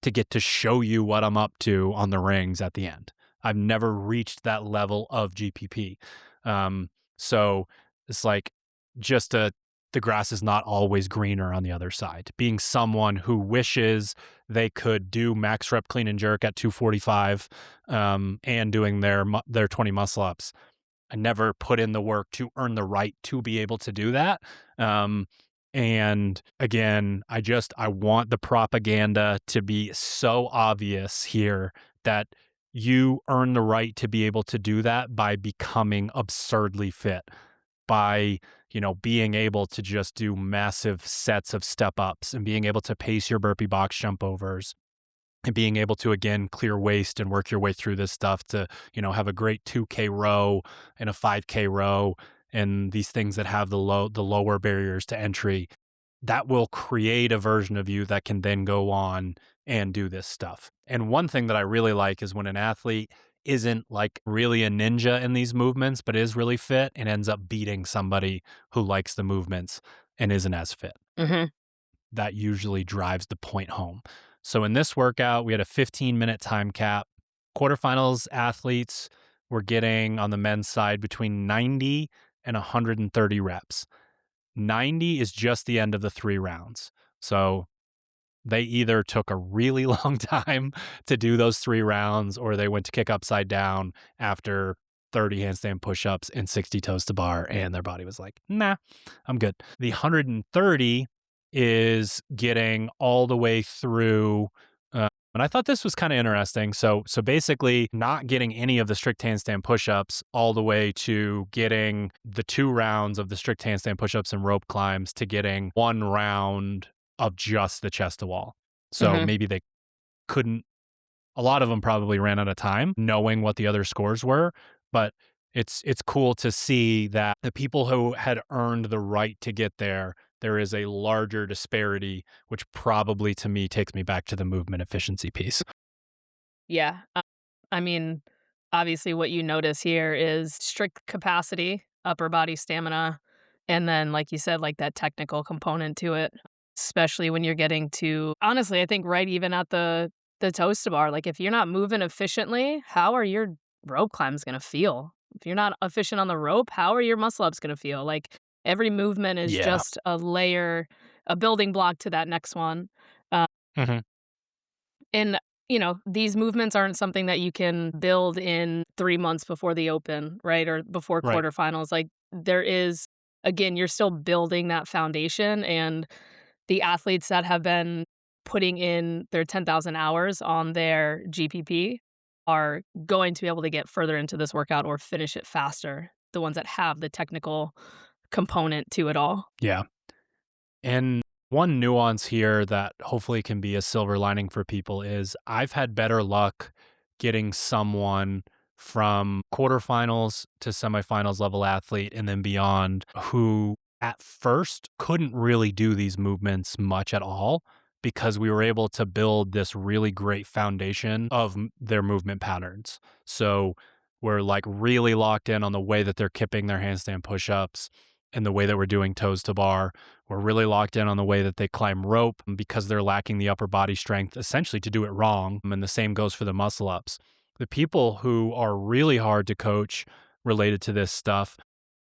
to get to show you what I'm up to on the rings at the end. I've never reached that level of GPP. So it's like the grass is not always greener on the other side. Being someone who wishes they could do max rep clean and jerk at 245 and doing their 20 muscle ups, I never put in the work to earn the right to be able to do that. And again, I want the propaganda to be so obvious here that you earn the right to be able to do that by becoming absurdly fit, by, being able to just do massive sets of step ups and being able to pace your burpee box jump overs and being able to, again, clear waist and work your way through this stuff to, have a great 2K row and a 5K row and these things that have the lower barriers to entry. That will create a version of you that can then go on and do this stuff. And one thing that I really like is when an athlete isn't like really a ninja in these movements, but is really fit and ends up beating somebody who likes the movements and isn't as fit. Mm-hmm. That usually drives the point home. So in this workout, we had a 15-minute time cap. Quarterfinals athletes were getting on the men's side between 90 and 130 reps. 90 is just the end of the 3 rounds. So they either took a really long time to do those 3 rounds or they went to kick upside down after 30 handstand push-ups and 60 toes to bar, and their body was like, nah, I'm good. The 130 is getting all the way through. And I thought this was kind of interesting. So basically not getting any of the strict handstand push-ups all the way to getting the 2 rounds of the strict handstand push-ups and rope climbs to getting 1 round of just the chest to wall. So Mm-hmm. maybe they couldn't, a lot of them probably ran out of time knowing what the other scores were, but it's cool to see that the people who had earned the right to get there is a larger disparity, which probably to me takes me back to the movement efficiency piece. Yeah. I mean, obviously, what you notice here is strict capacity, upper body stamina, and then, like you said, like that technical component to it, especially when you're getting to, honestly, I think right even at the toes to bar. Like, if you're not moving efficiently, how are your rope climbs going to feel? If you're not efficient on the rope, how are your muscle ups going to feel? Like, every movement is Yeah. just a layer, a building block to that next one. Uh, Mhm. and, these movements aren't something that you can build in 3 months before the open, right? Or before Right. quarterfinals. Like, there is, again, you're still building that foundation. And the athletes that have been putting in their 10,000 hours on their GPP are going to be able to get further into this workout or finish it faster. The ones that have the technical component to it all. Yeah. And one nuance here that hopefully can be a silver lining for people is I've had better luck getting someone from quarterfinals to semifinals level athlete and then beyond who at first couldn't really do these movements much at all because we were able to build this really great foundation of their movement patterns. So we're like really locked in on the way that they're kipping their handstand push-ups and the way that we're doing toes to bar. We're really locked in on the way that they climb rope because they're lacking the upper body strength essentially to do it wrong. And the same goes for the muscle ups. The people who are really hard to coach related to this stuff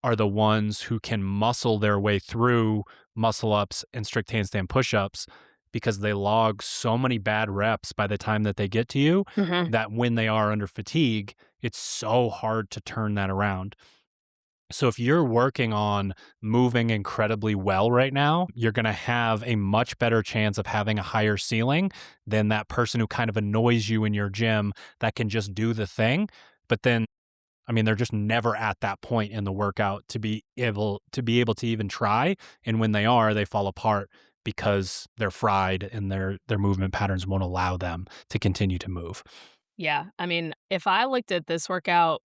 are the ones who can muscle their way through muscle ups and strict handstand push ups because they log so many bad reps by the time that they get to you Mhm. that when they are under fatigue, it's so hard to turn that around. So if you're working on moving incredibly well right now, you're going to have a much better chance of having a higher ceiling than that person who kind of annoys you in your gym that can just do the thing. But then, I mean, they're just never at that point in the workout to be able to even try. And when they are, they fall apart because they're fried and their movement patterns won't allow them to continue to move. Yeah. I mean, if I looked at this workout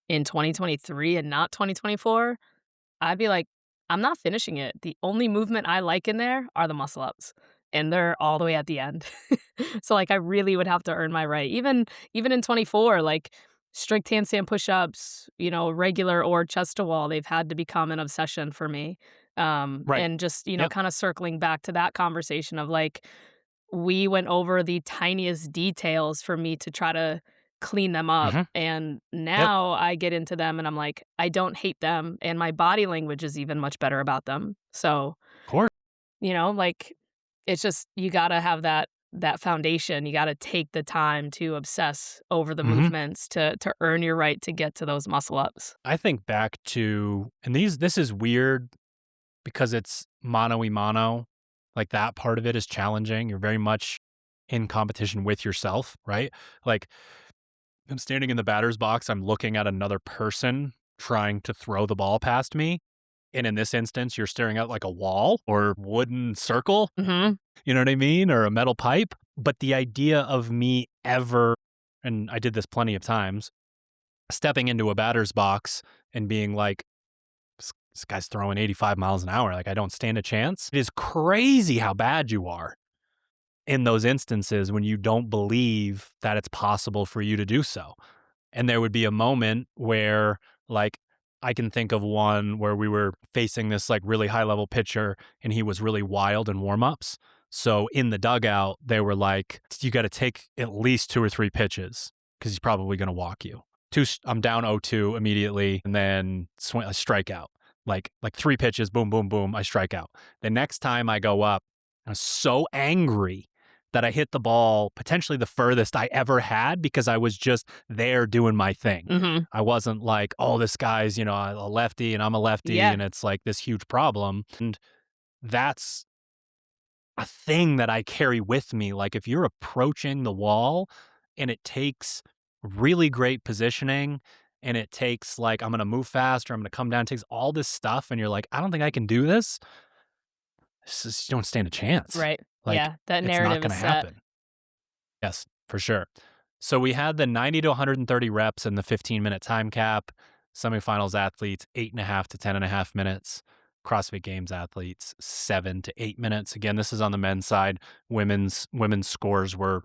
in 2023 and not 2024, I'd be like, I'm not finishing it. The only movement I like in there are the muscle ups, and they're all the way at the end. So like I really would have to earn my right. Even in 24, like strict handstand push-ups, regular or chest to wall, they've had to become an obsession for me. Right. And just, Yep. kind of circling back to that conversation of like we went over the tiniest details for me to try to clean them up, Hmm. and Yep. now I get into them and I'm like, I don't hate them, and my body language is even much better about them. So, Of course. like, it's just you gotta have that that foundation. You gotta take the time to obsess over the Mhm. movements to earn your right to get to those muscle ups. I think back to, and this is weird because it's mano a mano, like that part of it is challenging. You're very much in competition with yourself, right? Like I'm standing in the batter's box, I'm looking at another person trying to throw the ball past me. And in this instance, you're staring at like a wall or wooden circle, Mhm. you know what I mean? Or a metal pipe. But the idea of me ever, and I did this plenty of times, stepping into a batter's box and being like, this guy's throwing 85 miles an hour. Like, I don't stand a chance. It is crazy how bad you are in those instances when you don't believe that it's possible for you to do so. And there would be a moment where, like, I can think of one where we were facing this like really high level pitcher and he was really wild in warmups. So in the dugout, they were like, you got to take at least 2 or 3 pitches because he's probably going to walk you. I'm down 0-2 immediately and then a strikeout. Like 3 pitches, boom, boom, boom, I strike out. The next time I go up, I was so angry that I hit the ball potentially the furthest I ever had because I was just there doing my thing. Mhm. I wasn't like, oh, this guy's, a lefty and I'm a lefty Yeah. and it's like this huge problem. And that's a thing that I carry with me. Like if you're approaching the wall and it takes really great positioning and it takes like, I'm going to move fast or I'm going to come down, it takes all this stuff and you're like, I don't think I can do this. You don't stand a chance. Right. Like Yeah, that it's not narrative going is to set. happen. Yes, for sure. So we had the 90 to 130 reps and the 15-minute time cap. Semifinals athletes, 8.5 to 10.5 minutes. CrossFit Games athletes, 7 to 8 minutes. Again, this is on the men's side. Women's scores were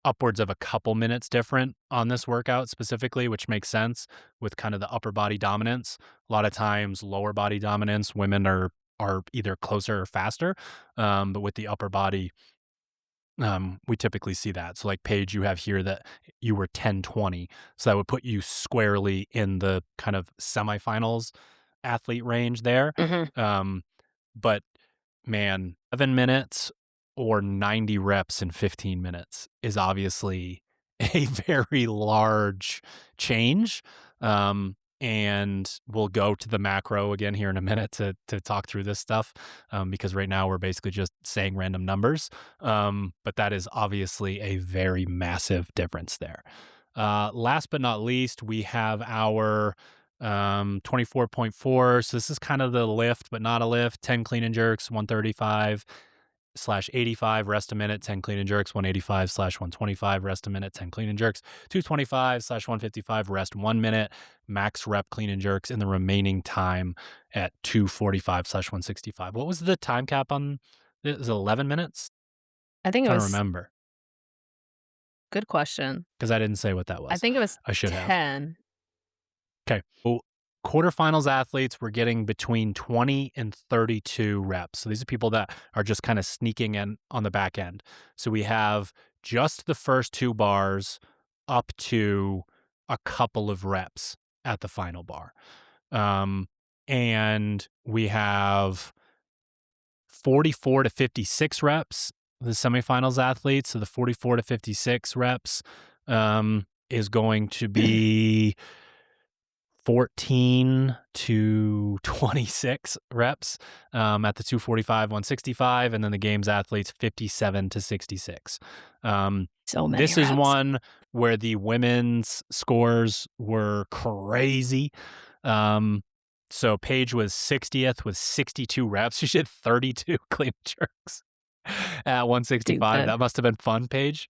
upwards of a couple minutes different on this workout specifically, which makes sense with kind of the upper body dominance. A lot of times, lower body dominance, women are either closer or faster, but with the upper body, we typically see that. So like Paige, you have here that you were 10-20. So that would put you squarely in the kind of semifinals athlete range there. Mhm. But man, 7 minutes or 90 reps in 15 minutes is obviously a very large change. And we'll go to the macro again here in a minute to talk through this stuff because right now we're basically just saying random numbers. But that is obviously a very massive difference there. Last but not least, we have our 24.4. So this is kind of the lift, but not a lift. 10 clean and jerks, 135/85 rest a minute, 10 clean and jerks, 185/125 rest a minute, 10 clean and jerks, 225/155 rest 1 minute, max rep clean and jerks in the remaining time at 245/165. What was the time cap on? Is it 11 minutes? I think it Trying to was remember good question. because I didn't say what that I was. think it was I should have. 10. Okay. Well, quarterfinals athletes were getting between 20 and 32 reps. So these are people that are just kind of sneaking in on the back end. So we have just the first 2 bars up to a couple of reps at the final bar. And we have 44 to 56 reps, the semifinals athletes. So the 44 to 56 reps is going to be 14 to 26 reps at the 245, 165, and then the games athletes 57 to 66. So many This is reps. one where the women's scores were crazy. So Paige was 60th with 62 reps. She did 32 clean jerks at 165. Stupid. That must have been fun, Paige.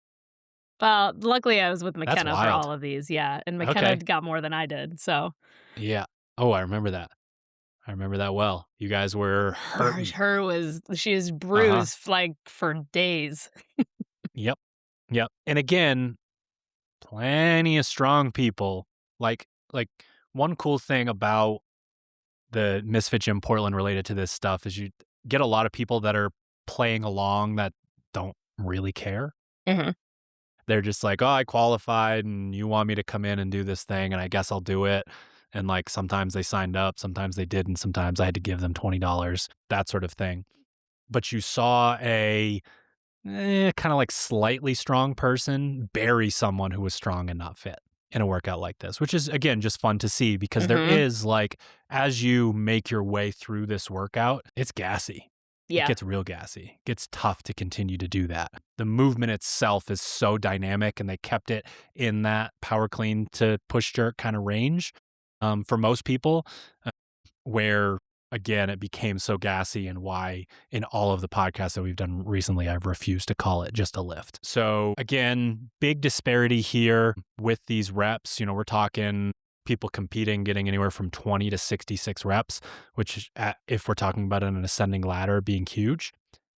Well, luckily I was with That's McKenna for wild. all of these, yeah, and McKenna Okay. got more than I did, so Yeah. Oh, I remember that. I remember that well. You guys were hurting. she was bruised, like, for days. Yep. Yep. And again, plenty of strong people. Like one cool thing about the Misfit Gym Portland related to this stuff is you get a lot of people that are playing along that don't really care. Mhm. They're just like, oh, I qualified and you want me to come in and do this thing and I guess I'll do it. And like sometimes they signed up, sometimes they didn't, sometimes I had to give them $20, that sort of thing. But you saw a kind of like slightly strong person bury someone who was strong and not fit in a workout like this, which is, again, just fun to see because there Mhm. is like, as you make your way through this workout, it's gassy. It Yeah. gets real gassy. It gets tough to continue to do that. The movement itself is so dynamic, and they kept it in that power clean to push jerk kind of range for most people, where again, it became so gassy, and why in all of the podcasts that we've done recently, I've refused to call it just a lift. So again, big disparity here with these reps. We're talking people competing, getting anywhere from 20 to 66 reps, which if we're talking about an ascending ladder, being huge.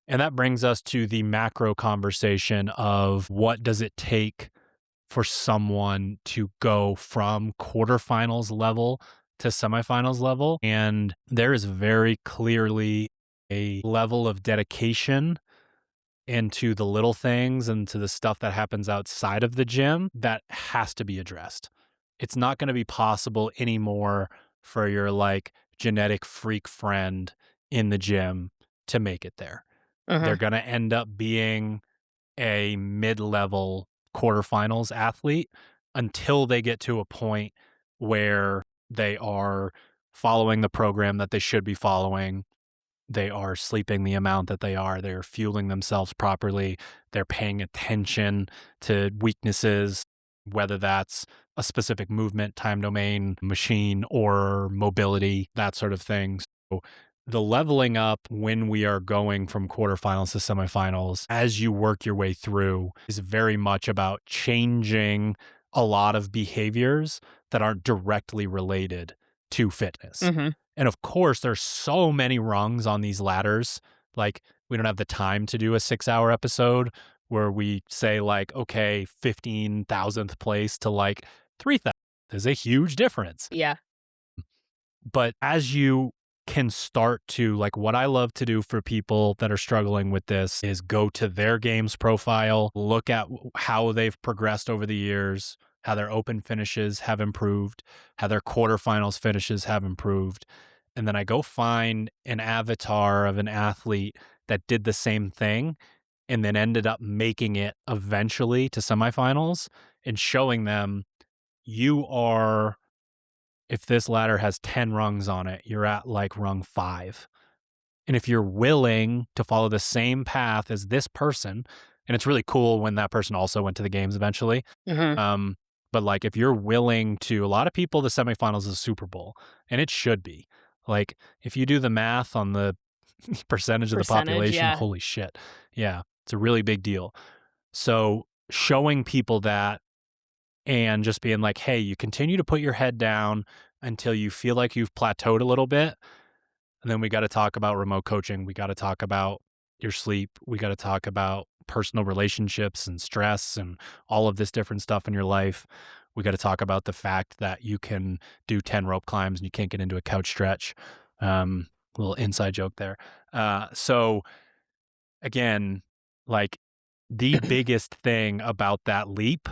And that brings us to the macro conversation of what does it take for someone to go from quarterfinals level to semifinals level. And there is very clearly a level of dedication into the little things and to the stuff that happens outside of the gym that has to be addressed. It's not going to be possible anymore for your like genetic freak friend in the gym to make it there. They're Mhm. going to end up being a mid-level quarterfinals athlete until they get to a point where they are following the program that they should be following. They are sleeping the amount that they are. They're fueling themselves properly. They're paying attention to weaknesses, whether that's a specific movement, time domain, machine, or mobility, that sort of thing. So the leveling up when we are going from quarterfinals to semifinals, as you work your way through, is very much about changing a lot of behaviors that aren't directly related to fitness. Mhm. And of course, there's so many rungs on these ladders. Like, we don't have the time to do a 6-hour episode where we say, like, okay, 15,000th place to like 3,000. There's a huge difference. Yeah. But as you can start to, like, what I love to do for people that are struggling with this is go to their games profile, look at how they've progressed over the years, how their open finishes have improved, how their quarterfinals finishes have improved. And then I go find an avatar of an athlete that did the same thing and then ended up making it eventually to semifinals and showing them, you are, if this ladder has 10 rungs on it, you're at like rung 5. And if you're willing to follow the same path as this person, and it's really cool when that person also went to the games eventually. Mhm. Um, but like, if you're willing to, a lot of people, the semifinals is Super Bowl, and it should be. Like, if you do the math on the percentage of the Percentage, population, yeah. holy shit. Yeah, it's a really big deal. So showing people that and just being like, hey, you continue to put your head down until you feel like you've plateaued a little bit. And then we got to talk about remote coaching. We got to talk about your sleep. We got to talk about personal relationships and stress and all of this different stuff in your life. We got to talk about the fact that you can do 10 rope climbs and you can't get into a couch stretch. Little inside joke there. So again, like, the biggest thing about that leap,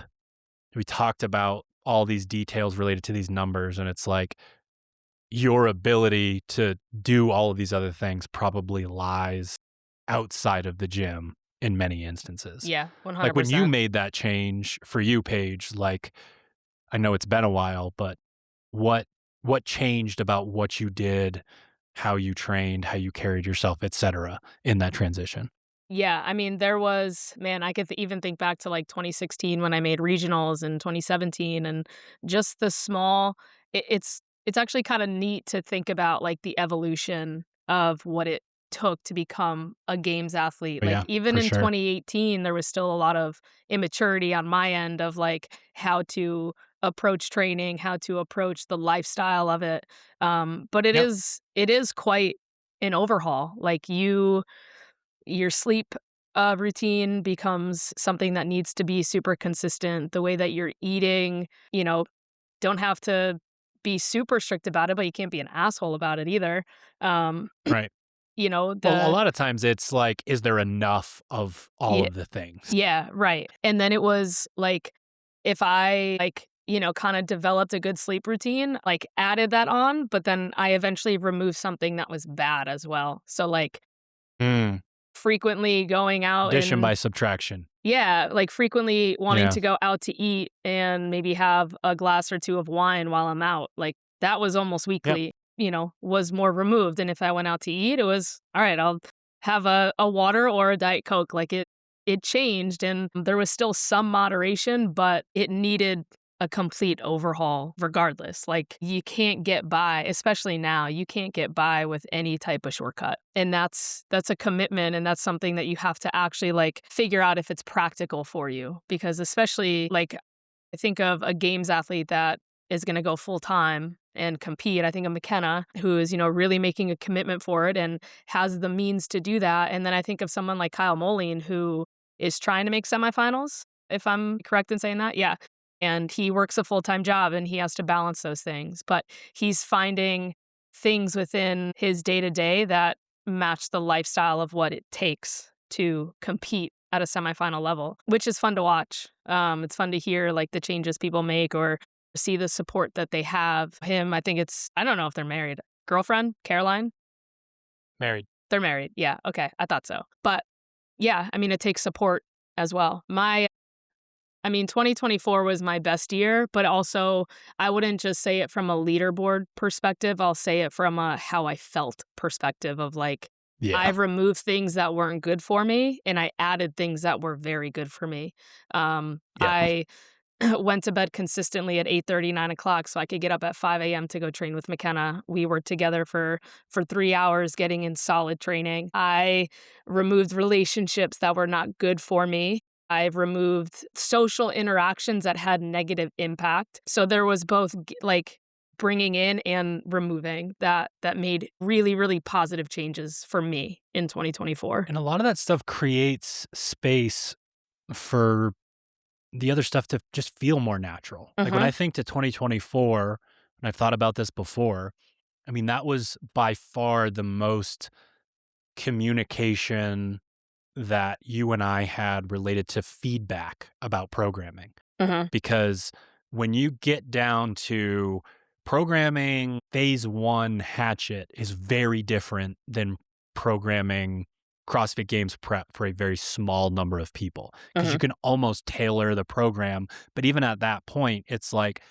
we talked about all these details related to these numbers, and it's like, your ability to do all of these other things probably lies outside of the gym in many instances. Yeah, Like, when you 100%. made that change for you, Paige, like, I know it's been a while, but what what changed about what you did, how you trained, how you carried yourself, etc., in that transition? Yeah, I mean, there was man, I could even think back to, like, 2016 when I made regionals and 2017 and just the small it's actually kinda neat to think about, like, the evolution of what it took to become a games athlete. But Like, yeah, even for in sure. 2018, there was still a lot of immaturity on my end of, like, how to approach training, how to approach the lifestyle of it, but Yep. it is quite an overhaul. Like, your sleep routine becomes something that needs to be super consistent. The way that you're eating, don't have to be super strict about it, but you can't be an asshole about it either. Um, Right. you know, Well, a the lot of times it's like, is there enough of all yeah, of the things? yeah, right. And then it was like if I like, kind of developed a good sleep routine, like added that on, but then I eventually removed something that was bad as well. So like Mm. frequently going out Addition and by subtraction. yeah, like frequently wanting Yeah. to go out to eat and maybe have a glass or two of wine while I'm out. Like that was almost Yep. weekly, was more removed. And if I went out to eat, it was all right, I'll have a water or a Diet Coke. Like it changed and there was still some moderation, but it needed a complete overhaul regardless. Like you can't get by, especially now, you can't get by with any type of shortcut. And that's a commitment and that's something that you have to actually like figure out if it's practical for you because especially like I think of a games athlete that is going to go full time and compete. I think of McKenna, who is, really making a commitment for it and has the means to do that. And then I think of someone like Kyle Moline, who is trying to make semifinals, if I'm correct in saying that. Yeah. And he works a full time job and he has to balance those things. But he's finding things within his day to day that match the lifestyle of what it takes to compete at a semifinal level, which is fun to watch. It's fun to hear like the changes people make or see the support that they have. Him, I think I don't know if they're married. Girlfriend, Caroline? Married. They're married. Yeah. Okay. I thought so. But yeah, I mean, it takes support as well. 2024 was my best year, but also I wouldn't just say it from a leaderboard perspective. I'll say it from a how I felt perspective of like, Yeah. I've removed things that weren't good for me and I added things that were very good for me. I went to bed consistently at 8:30, 9 o'clock so I could get up at 5 a.m. to go train with McKenna. We were together for 3 hours getting in solid training. I removed relationships that were not good for me. I've removed social interactions that had negative impact. So there was both like bringing in and removing that made really, really positive changes for me in 2024. And a lot of that stuff creates space for the other stuff to just feel more natural. Like when I think to 2024, and I've thought about this before, I mean, that was by far the most communication that you and I had related to feedback about programming. Because when you get down to programming phase 1 hatchet is very different than programming CrossFit Games prep for a very small number of people because you can almost tailor the program. But even at that point, it's like,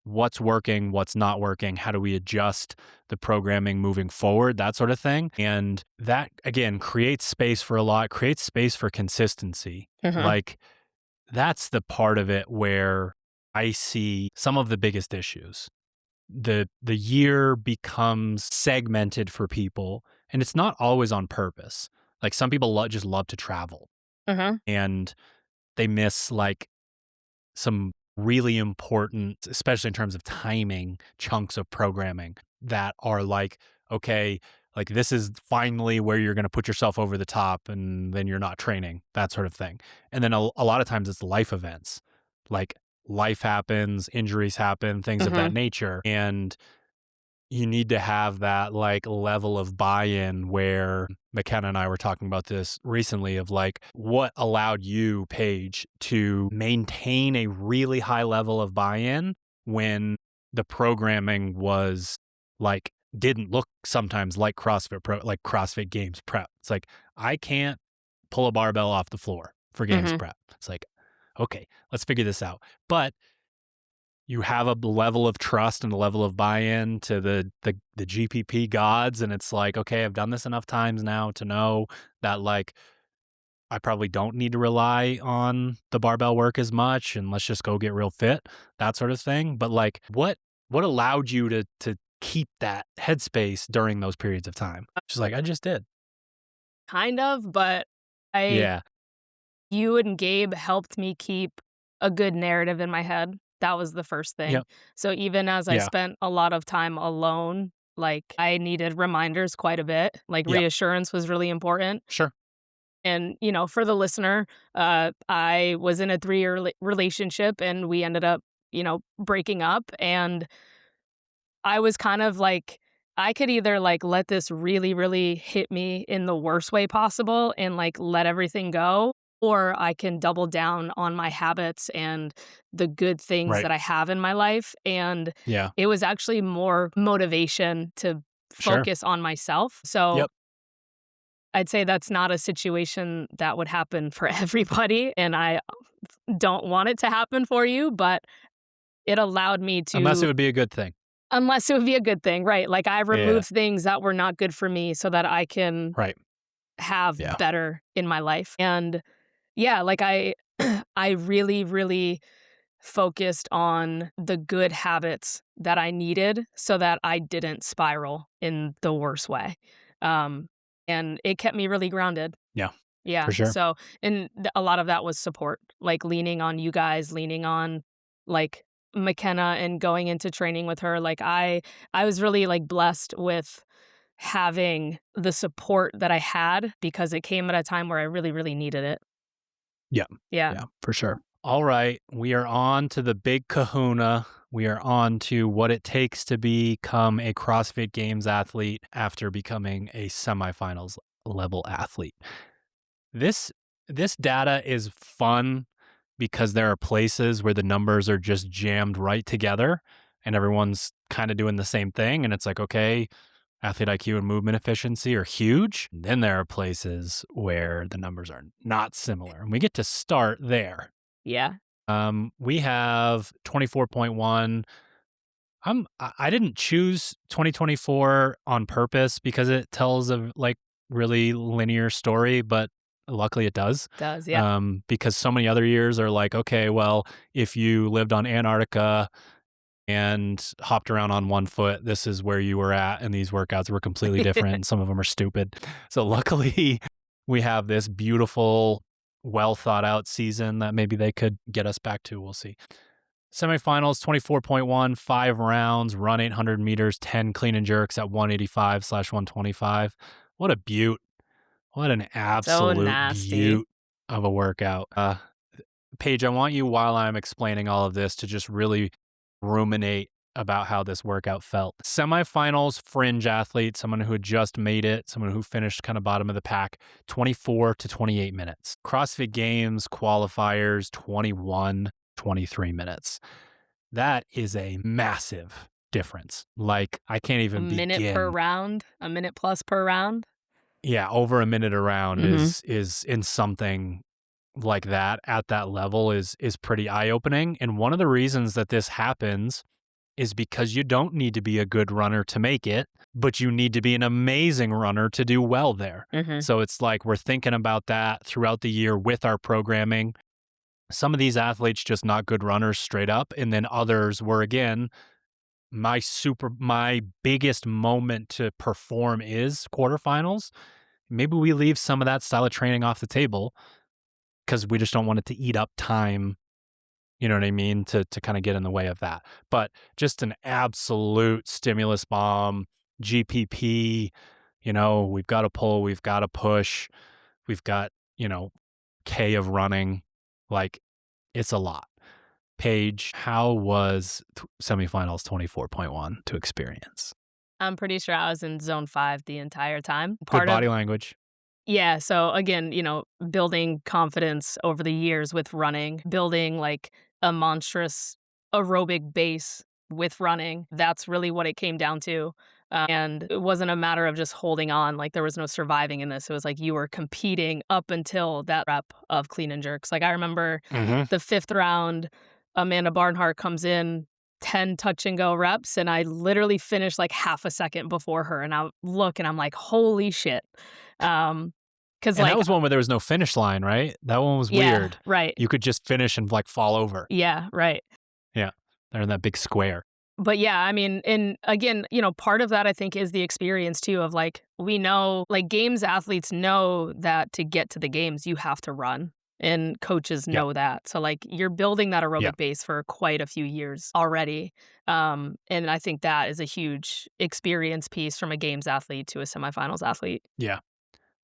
what's working, what's not working, how do we adjust the programming moving forward, that sort of thing. And that, again, creates space for a lot, creates space for consistency. Like, that's the part of it where I see some of the biggest issues. The year becomes segmented for people, and it's not always on purpose. Like some people just love to travel, and they miss like some really important, especially in terms of timing, chunks of programming that are like, okay, like this is finally where you're going to put yourself over the top and then you're not training, that sort of thing. And then a lot of times it's life events, like life happens, injuries happen, things of that nature. And you need to have that like level of buy-in where McKenna and I were talking about this recently of like what allowed you, Paige, to maintain a really high level of buy-in when the programming was like didn't look sometimes like like CrossFit Games prep. It's like I can't pull a barbell off the floor for Games prep. It's like, okay, let's figure this out. But you have a level of trust and a level of buy-in to the GPP gods. And it's like, okay, I've done this enough times now to know that like, I probably don't need to rely on the barbell work as much and let's just go get real fit, that sort of thing. But like, what allowed you to keep that headspace during those periods of time? She's like, I just did. Kind of, but Yeah. you and Gabe helped me keep a good narrative in my head. That was the first thing. Yep. So even as I spent a lot of time alone, like I needed reminders quite a bit. Like reassurance was really important. Sure. And, for the listener, I was in a 3-year relationship and we ended up, breaking up. And I was kind of like, I could either like let this really, really hit me in the worst way possible and like let everything go, or I can double down on my habits and the good things that I have in my life. And it was actually more motivation to focus on myself. So I'd say that's not a situation that would happen for everybody, and I don't want it to happen for you, but it allowed me to Unless it would be a good thing. unless it would be a good thing, right? Like, I removed things that were not good for me so that I can Right. have Yeah. better in my life. And yeah, like I I really, really focused on the good habits that I needed so that I didn't spiral in the worst way. Um, and it kept me really grounded. Yeah, Yeah. for sure. So, and a lot of that was support, like leaning on you guys, leaning on like McKenna and going into training with her. Like I was really like blessed with having the support that I had because it came at a time where I really, really needed it. Yeah. Yeah. Yeah, for sure. All right, we are on to the big kahuna. We are on to what it takes to become a CrossFit Games athlete after becoming a semifinals level athlete. This data is fun because there are places where the numbers are just jammed right together and everyone's kind of doing the same thing and it's like, okay, athlete IQ and movement efficiency are huge. Then there are places where the numbers are not similar, and we get to start there. Yeah. We have 24.1. I didn't choose 2024 on purpose because it tells a like really linear story, but luckily it does. Does. Yeah. Because so many other years are like, okay, well, if you lived on Antarctica and hopped around on one foot, this is where you were at, and these workouts were completely different. And some of them are stupid. So luckily, we have this beautiful, well thought out season that maybe they could get us back to. We'll see. Semifinals 24.1, 5 rounds, run 800 meters, 10 clean and jerks at 185/125. What a beaut. What an absolute nasty. beaut of a workout. Paige, I want you, while I'm explaining all of this, to just really ruminate about how this workout felt. Semifinals fringe athlete, someone who had just made it, someone who finished kind of bottom of the pack, 24 to 28 minutes. CrossFit Games qualifiers, 21, 23 minutes. That is a massive difference. Like, I can't even begin. A minute per round, a minute plus per round. Yeah, over a minute a round is in something like that at that level is pretty eye-opening. And one of the reasons that this happens is because you don't need to be a good runner to make it, but you need to be an amazing runner to do well there. So it's like we're thinking about that throughout the year with our programming. Some of these athletes just not good runners straight up, and then others were, again, my biggest moment to perform is quarterfinals. Maybe we leave some of that style of training off the table because we just don't want it to eat up time, you know what I mean, to kind of get in the way of that. But just an absolute stimulus bomb, GPP, we've got to pull, we've got to push, we've got, K of running. Like, it's a lot. Paige, how was semifinals 24.1 to experience? I'm pretty sure I was in zone 5 the entire time. Good body language. Yeah, so again, building confidence over the years with running, building like a monstrous aerobic base with running. That's really what it came down to. And it wasn't a matter of just holding on. Like, there was no surviving in this. It was like you were competing up until that rep of clean and jerks. Like, I remember the 5th round, Amanda Barnhart comes in, 10 touch and go reps, and I literally finished like half a second before her. And I look and I'm like, holy shit. Because that was one where there was no finish line, right? That one was weird. Right. You could just finish and like fall over. Yeah, right. Yeah, they're in that big square. But yeah, I mean, and again, part of that I think is the experience too of like, we know, like, games athletes know that to get to the games, you have to run. And coaches know that. So like, you're building that aerobic base for quite a few years already. And I think that is a huge experience piece from a games athlete to a semifinals athlete. Yeah.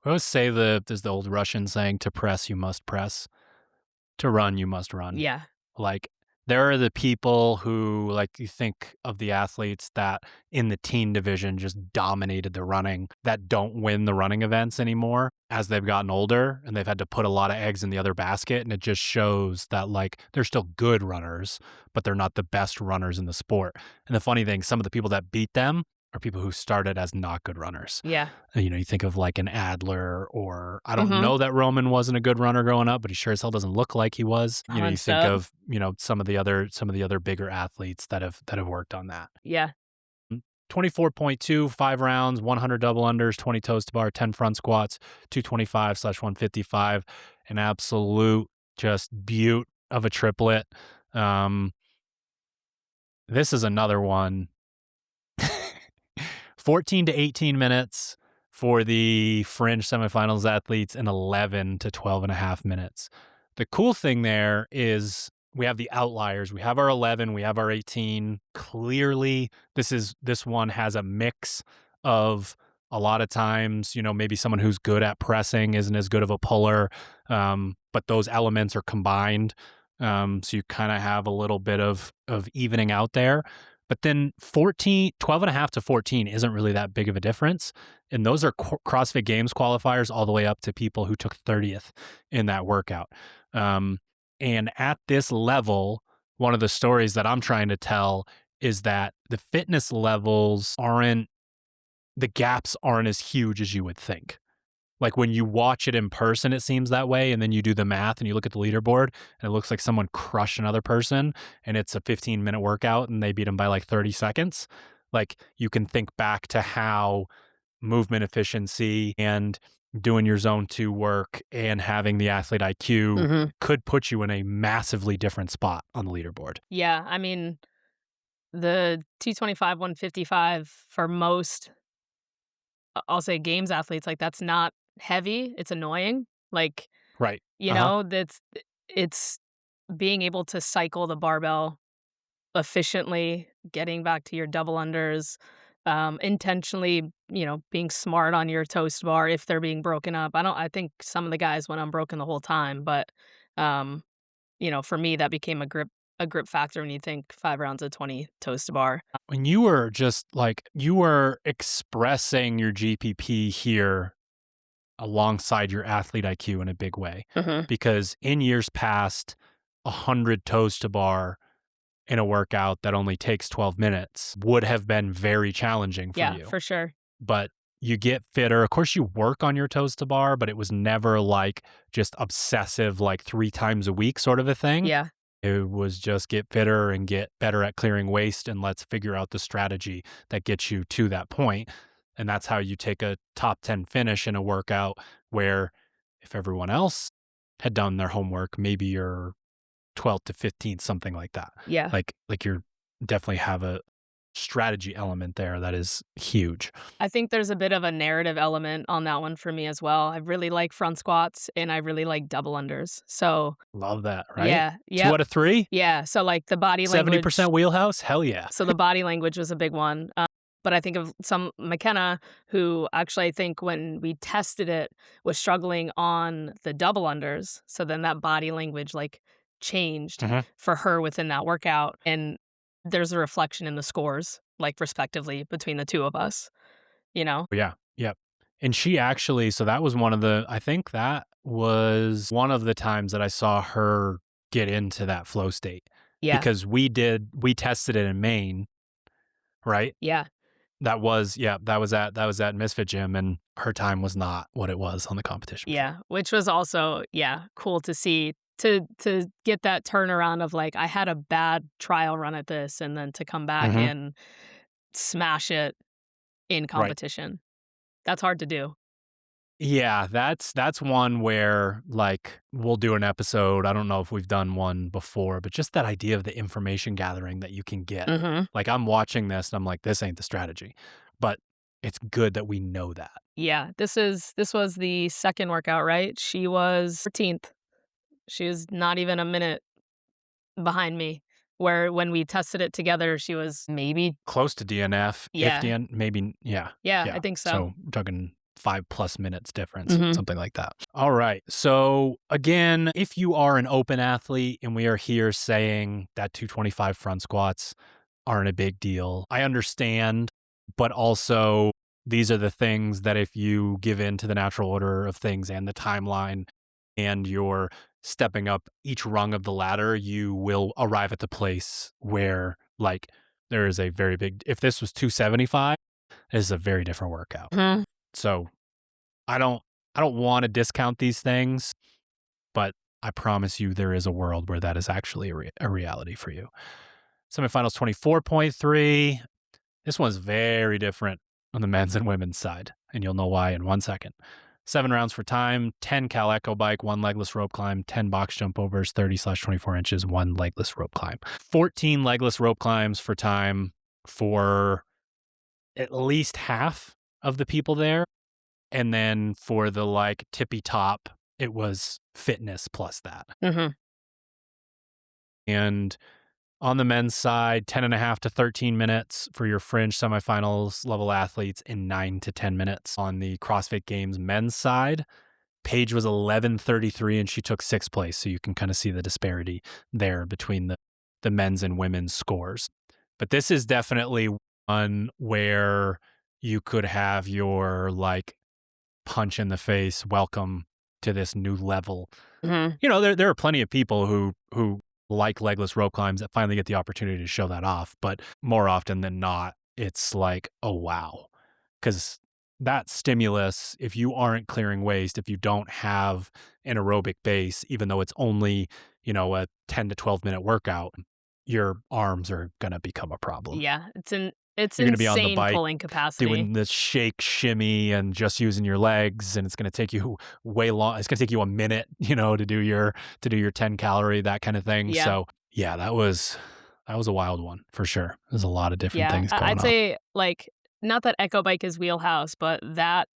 I always say there's the old Russian saying, to press, you must press. To run, you must run. Yeah. Like, there are the people who, like, you think of the athletes that in the teen division just dominated the running, that don't win the running events anymore as they've gotten older, and they've had to put a lot of eggs in the other basket. And it just shows that, like, they're still good runners, but they're not the best runners in the sport. And the funny thing, some of the people that beat them are people who started as not good runners. Yeah. You think of like an Adler, or I don't Mhm. know that Roman wasn't a good runner growing up, but he sure as hell doesn't look like he was. You Alan think Stubb. of, some of the other bigger athletes that have worked on that. Yeah. 24.2, 5 rounds, 100 double unders, 20 toes to bar, 10 front squats, 225/155. An absolute just beaut of a triplet. This is another one. 14 to 18 minutes for the fringe semifinals athletes and 11 to 12 and a half minutes. The cool thing there is we have the outliers. We have our 11, we have our 18. Clearly, this one has a mix of a lot of times, maybe someone who's good at pressing isn't as good of a puller, but those elements are combined. So you kind of have a little bit of evening out there. But then 12 and a half to 14 isn't really that big of a difference. And those are CrossFit Games qualifiers all the way up to people who took 30th in that workout. And at this level, one of the stories that I'm trying to tell is that the fitness levels the gaps aren't as huge as you would think. Like when you watch it in person, it seems that way. And then you do the math and you look at the leaderboard and it looks like someone crushed another person and it's a 15-minute workout and they beat them by like 30 seconds. Like you can think back to how movement efficiency and doing your zone 2 work and having the athlete IQ could put you in a massively different spot on the leaderboard. Yeah. I mean, the 225, 155 for most, I'll say games athletes, like that's not heavy. It's annoying. Like, Right. it's being able to cycle the barbell efficiently, getting back to your double unders, intentionally, being smart on your toast bar if they're being broken up. I think some of the guys went unbroken the whole time, but um, for me that became a grip factor when you think 5 rounds of 20 toast to bar. When you were just like, you were expressing your GPP here alongside your athlete IQ in a big way, because in years past, 100 toes to bar in a workout that only takes 12 minutes would have been very challenging for Yeah, you. for sure. But you get fitter. Of course, you work on your toes to bar, but it was never like just obsessive, like 3 times a week sort of a thing. Yeah. It was just get fitter and get better at clearing waste, and let's figure out the strategy that gets you to that point. And that's how you take a top 10 finish in a workout where if everyone else had done their homework, maybe you're 12th to 15th, something like that. Yeah. Like you're definitely have a strategy element there that is huge. I think there's a bit of a narrative element on that one for me as well. I really like front squats and I really like double unders. So Love that, right? yeah, 2 out of 3? yeah. So like the body language, 70% wheelhouse? Hell yeah. so the body language was a big one. But I think of some McKenna who actually I think when we tested it was struggling on the double unders. So then that body language like changed for her within that workout. And there's a reflection in the scores, like respectively between the two of us, Yeah. Yep. And she actually, so that was I think that was one of the times that I saw her get into that flow state. Yeah. Because we tested it in Maine, right? Yeah. That was at Misfit Gym, and her time was not what it was on the competition floor. Yeah. Which was also, cool to see. To get that turnaround of like I had a bad trial run at this and then to come back and smash it in competition. That's hard to do. Yeah, that's one where like we'll do an episode. I don't know if we've done one before, but just that idea of the information gathering that you can get. Like I'm watching this and I'm like, this ain't the strategy. But it's good that we know that. Yeah, this was the second workout, right? She was 14th. She was not even a minute behind me. Where when we tested it together, she was maybe Close to DNF. Yeah. If maybe, yeah. Yeah, I think so. So we're talking 5+ minutes difference, Mhm. something like that. All right. So again, if you are an open athlete and we are here saying that 225 front squats aren't a big deal, I understand, but also these are the things that if you give in to the natural order of things and the timeline and you're stepping up each rung of the ladder, you will arrive at the place where like there is a very big, if this was 275, is a very different workout. Mhm. So I don't want to discount these things, but I promise you there is a world where that is actually a reality for you. Semifinals 24.3. This one's very different on the men's and women's side, and you'll know why in 1 second. 7 rounds for time, 10 cal echo bike, 1 legless rope climb, 10 box jump overs, 30/24 inches, 1 legless rope climb. 14 legless rope climbs for time for at least half of the people there. And then for the like tippy top, it was fitness plus that. Mhm. And on the men's side, 10.5 to 13 minutes for your fringe semifinals level athletes and 9 to 10 minutes on the CrossFit Games men's side. Paige was 11:33 and she took 6th place. So you can kind of see the disparity there between the men's and women's scores. But this is definitely one where you could have your like punch in the face, welcome to this new level. Mhm. You know, there are plenty of people who like legless rope climbs that finally get the opportunity to show that off. But more often than not, it's like, oh, wow. Because that stimulus, if you aren't clearing waste, if you don't have an aerobic base, even though it's only, you know, a 10 to 12 minute workout, your arms are going to become a problem. Yeah, it's You're going to be on the insane bike pulling capacity. doing the shake shimmy and just using your legs, and it's going to take you way long. It's going to take you a minute, you know, to do your 10 calorie, that kind of thing. Yeah. So yeah, that was a wild one for sure. There's a lot of different Yeah, things going I'd on. say, like, not that Echo Bike is wheelhouse, but that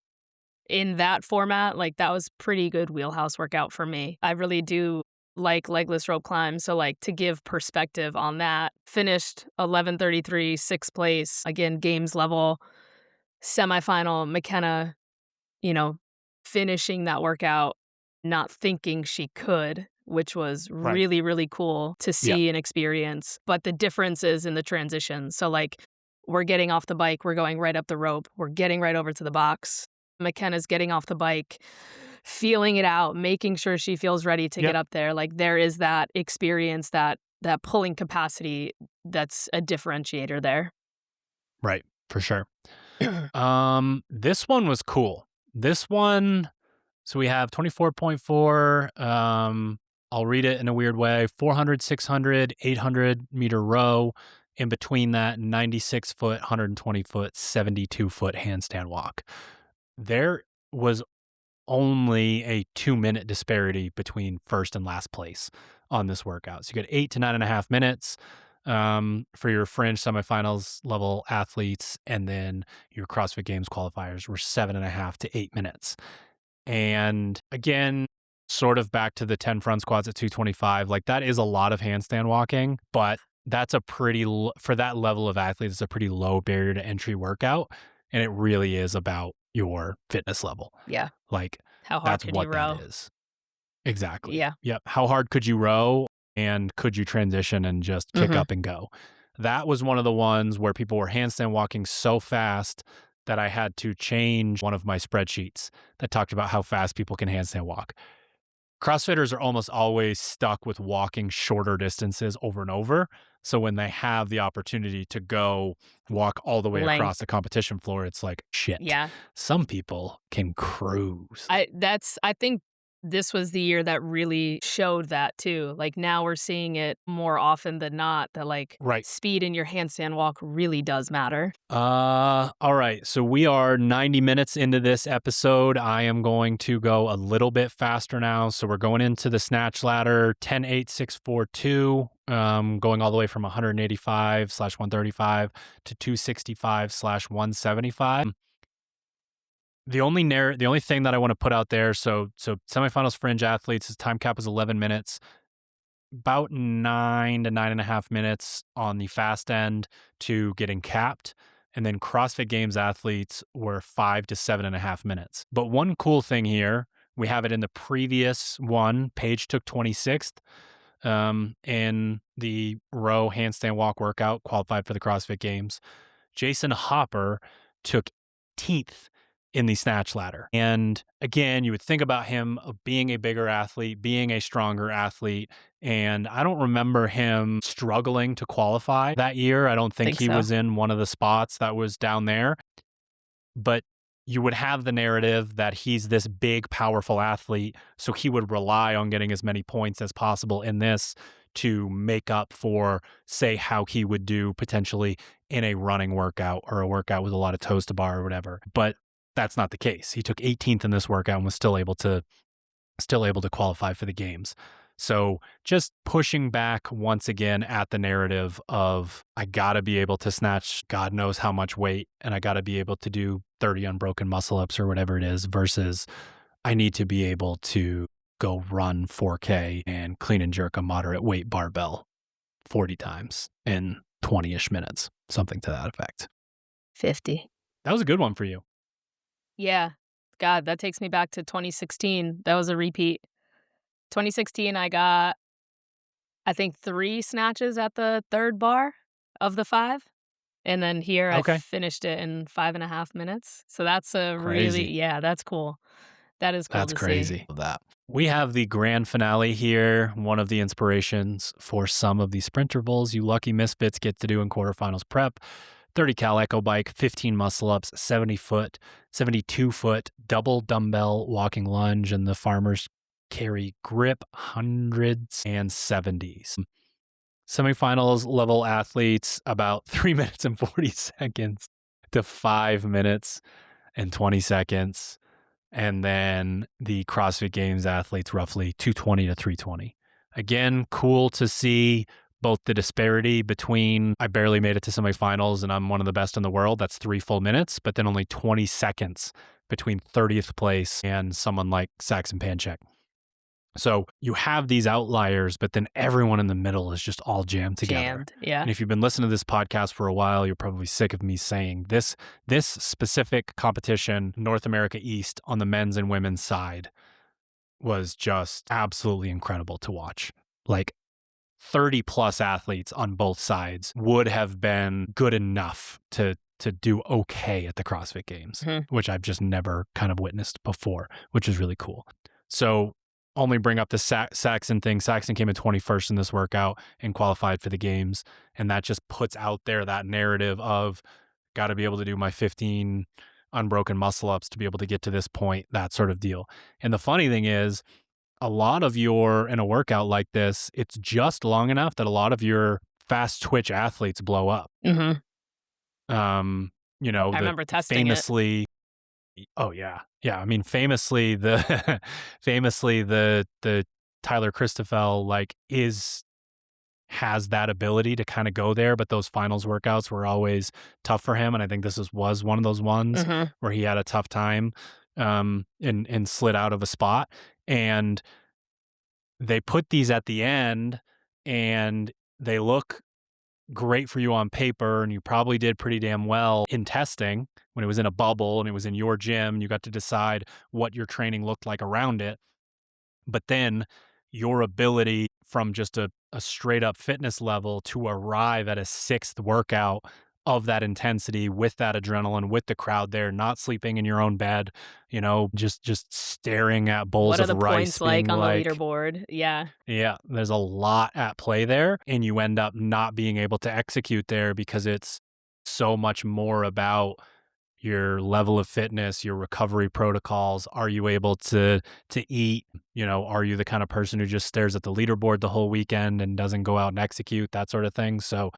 in that format, like, that was pretty good wheelhouse workout for me. I really do like legless rope climb, so, like, to give perspective on that, finished 11:33, 6th place, again, games level, semifinal, McKenna, you know, finishing that workout, not thinking she could, which was Right. really, really cool to Yeah. see and experience. But the difference is in the transition. So, like, we're getting off the bike, we're going right up the rope, we're getting right over to the box. McKenna's getting off the bike, feeling it out, making sure she feels ready to Yep. get up there. Like, there is that experience, that pulling capacity that's a differentiator there. Right, for sure. This one was cool. This one, so we have 24.4. I'll read it in a weird way: 400, 600, 800 meter row. In between that, 96 foot, 120 foot, 72 foot handstand walk. There was only a 2-minute disparity between first and last place on this workout. So you get 8 to 9.5 minutes for your fringe semifinals level athletes, and then your CrossFit Games qualifiers were 7.5 to 8 minutes. And again, sort of back to the 10 front squats at 225, like that is a lot of handstand walking, but that's a pretty, for that level of athletes, it's a pretty low barrier to entry workout. And it really is about your fitness level. Yeah. Like How hard that's could what you row? that is. Exactly. Yeah. Yep. How hard could you row, and could you transition and just kick Mhm. up and go? That was one of the ones where people were handstand walking so fast that I had to change one of my spreadsheets that talked about how fast people can handstand walk. CrossFitters are almost always stuck with walking shorter distances over and over. So when they have the opportunity to go walk all the way Length. across the competition floor, it's like, shit. Yeah. Some people can cruise. I think this was the year that really showed that too. Like, now we're seeing it more often than not that, like, Right. speed in your handstand walk really does matter. All right. So we are 90 minutes into this episode. I am going to go a little bit faster now. So we're going into the snatch ladder, 10-8-6-4-2, going all the way from 185/135 to 265/175. The only thing that I want to put out there, so semifinals fringe athletes, his time cap is 11 minutes, about 9 to 9.5 minutes on the fast end to getting capped. And then CrossFit Games athletes were 5 to 7.5 minutes. But one cool thing here, we have it in the previous one, Paige took 26th in the row handstand walk workout, qualified for the CrossFit Games. Jason Hopper took 18th in the snatch ladder. And again, you would think about him being a bigger athlete, being a stronger athlete. And I don't remember him struggling to qualify that year. I don't think he so. was in one of the spots that was down there. but you would have the narrative that he's this big, powerful athlete, so he would rely on getting as many points as possible in this to make up for, say, how he would do potentially in a running workout or a workout with a lot of toes to bar or whatever. But that's not the case. He took 18th in this workout and was still able to qualify for the games. So just pushing back once again at the narrative of I got to be able to snatch God knows how much weight, and I got to be able to do 30 unbroken muscle ups or whatever it is, versus I need to be able to go run 4K and clean and jerk a moderate weight barbell 40 times in 20-ish minutes, something to that effect. 50. That was a good one for you. Yeah. God, that takes me back to 2016. That was a repeat. 2016, I got, I think, 3 snatches at the third bar of the 5. And then here I Okay. finished it in 5.5 minutes. So that's a Crazy. really, yeah, that's cool. That is cool That's to crazy. see. That. We have the grand finale here, one of the inspirations for some of the sprinterbles you lucky misfits get to do in quarterfinals prep. 30 cal echo bike, 15 muscle ups, 72 foot double dumbbell walking lunge, and the farmers carry grip hundreds and 70s. Semifinals level athletes, about 3 minutes and 40 seconds to 5 minutes and 20 seconds. And then the CrossFit Games athletes, roughly 220 to 320. Again, cool to see both the disparity between I barely made it to semifinals and I'm one of the best in the world. That's 3 full minutes, but then only 20 seconds between 30th place and someone like Saxon Panchek. So you have these outliers, but then everyone in the middle is just all jammed together. Yeah. And if you've been listening to this podcast for a while, you're probably sick of me saying this specific competition, North America East, on the men's and women's side, was just absolutely incredible to watch. Like 30 plus athletes on both sides would have been good enough to do okay at the CrossFit Games, which I've just never kind of witnessed before, which is really cool. So only bring up the Saxon thing. Saxon came in 21st in this workout and qualified for the games. And that just puts out there that narrative of got to be able to do my 15 unbroken muscle ups to be able to get to this point, that sort of deal. And the funny thing is, a lot of in a workout like this, it's just long enough that a lot of your fast twitch athletes blow up. I remember testing famously, oh yeah. Yeah. I mean, famously the Tyler Christoffel has that ability to kind of go there, but those finals workouts were always tough for him. And I think this was one of those ones where he had a tough time and slid out of a spot. And they put these at the end and they look great for you on paper, and you probably did pretty damn well in testing when it was in a bubble and it was in your gym and you got to decide what your training looked like around it. But then your ability from just a straight up fitness level to arrive at a 6th workout of that intensity with that adrenaline, with the crowd there, not sleeping in your own bed, just staring at bowls what are of the rice. points like on the like, leaderboard? Yeah. Yeah, there's a lot at play there, and you end up not being able to execute there because it's so much more about your level of fitness, your recovery protocols. Are you able to eat? Are you the kind of person who just stares at the leaderboard the whole weekend and doesn't go out and execute, that sort of thing? So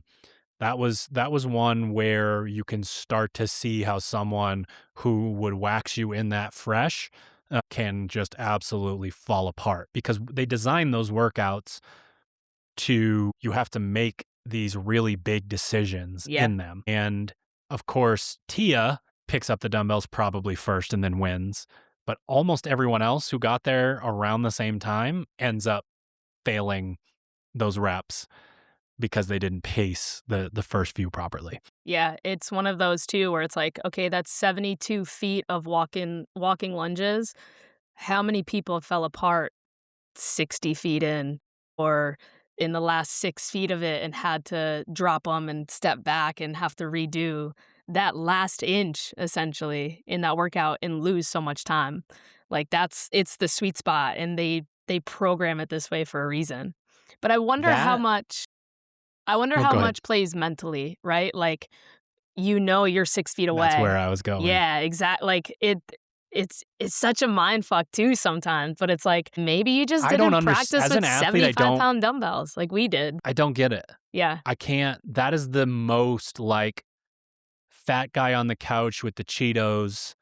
that was one where you can start to see how someone who would wax you in that fresh can just absolutely fall apart, because they design those workouts you have to make these really big decisions in them. And of course, Tia picks up the dumbbells probably first and then wins. But almost everyone else who got there around the same time ends up failing those reps because they didn't pace the first few properly. Yeah, it's one of those too where it's like, okay, that's 72 feet of walking lunges. How many people fell apart 60 feet in or in the last 6 feet of it and had to drop them and step back and have to redo that last inch essentially in that workout and lose so much time? Like it's the sweet spot, and they program it this way for a reason. But I wonder how much ahead. plays mentally, right? Like, you're 6 feet away. That's where I was going. Yeah, exactly. Like it's such a mind fuck too sometimes, but it's like maybe you just I don't didn't practice as with an athlete, 75-pound dumbbells like we did. I don't get it. Yeah. I can't. That is the most like fat guy on the couch with the Cheetos,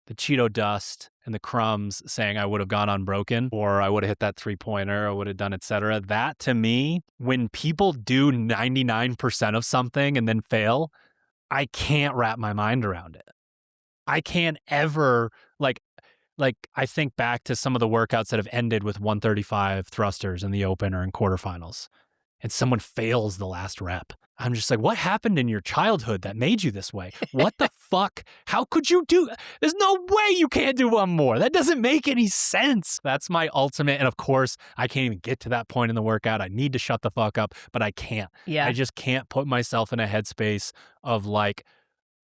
the Cheeto dust and the crumbs saying I would have gone unbroken or I would have hit that 3-pointer, I would have done etc. That to me, when people do 99% of something and then fail, I can't wrap my mind around it. I can't ever like I think back to some of the workouts that have ended with 135 thrusters in the open or in quarterfinals, and someone fails the last rep. I'm just like, what happened in your childhood that made you this way? What the fuck? How could you do? There's no way you can't do one more. That doesn't make any sense. That's my ultimate. And of course, I can't even get to that point in the workout. I need to shut the fuck up, but I can't. Yeah. I just can't put myself in a headspace of like,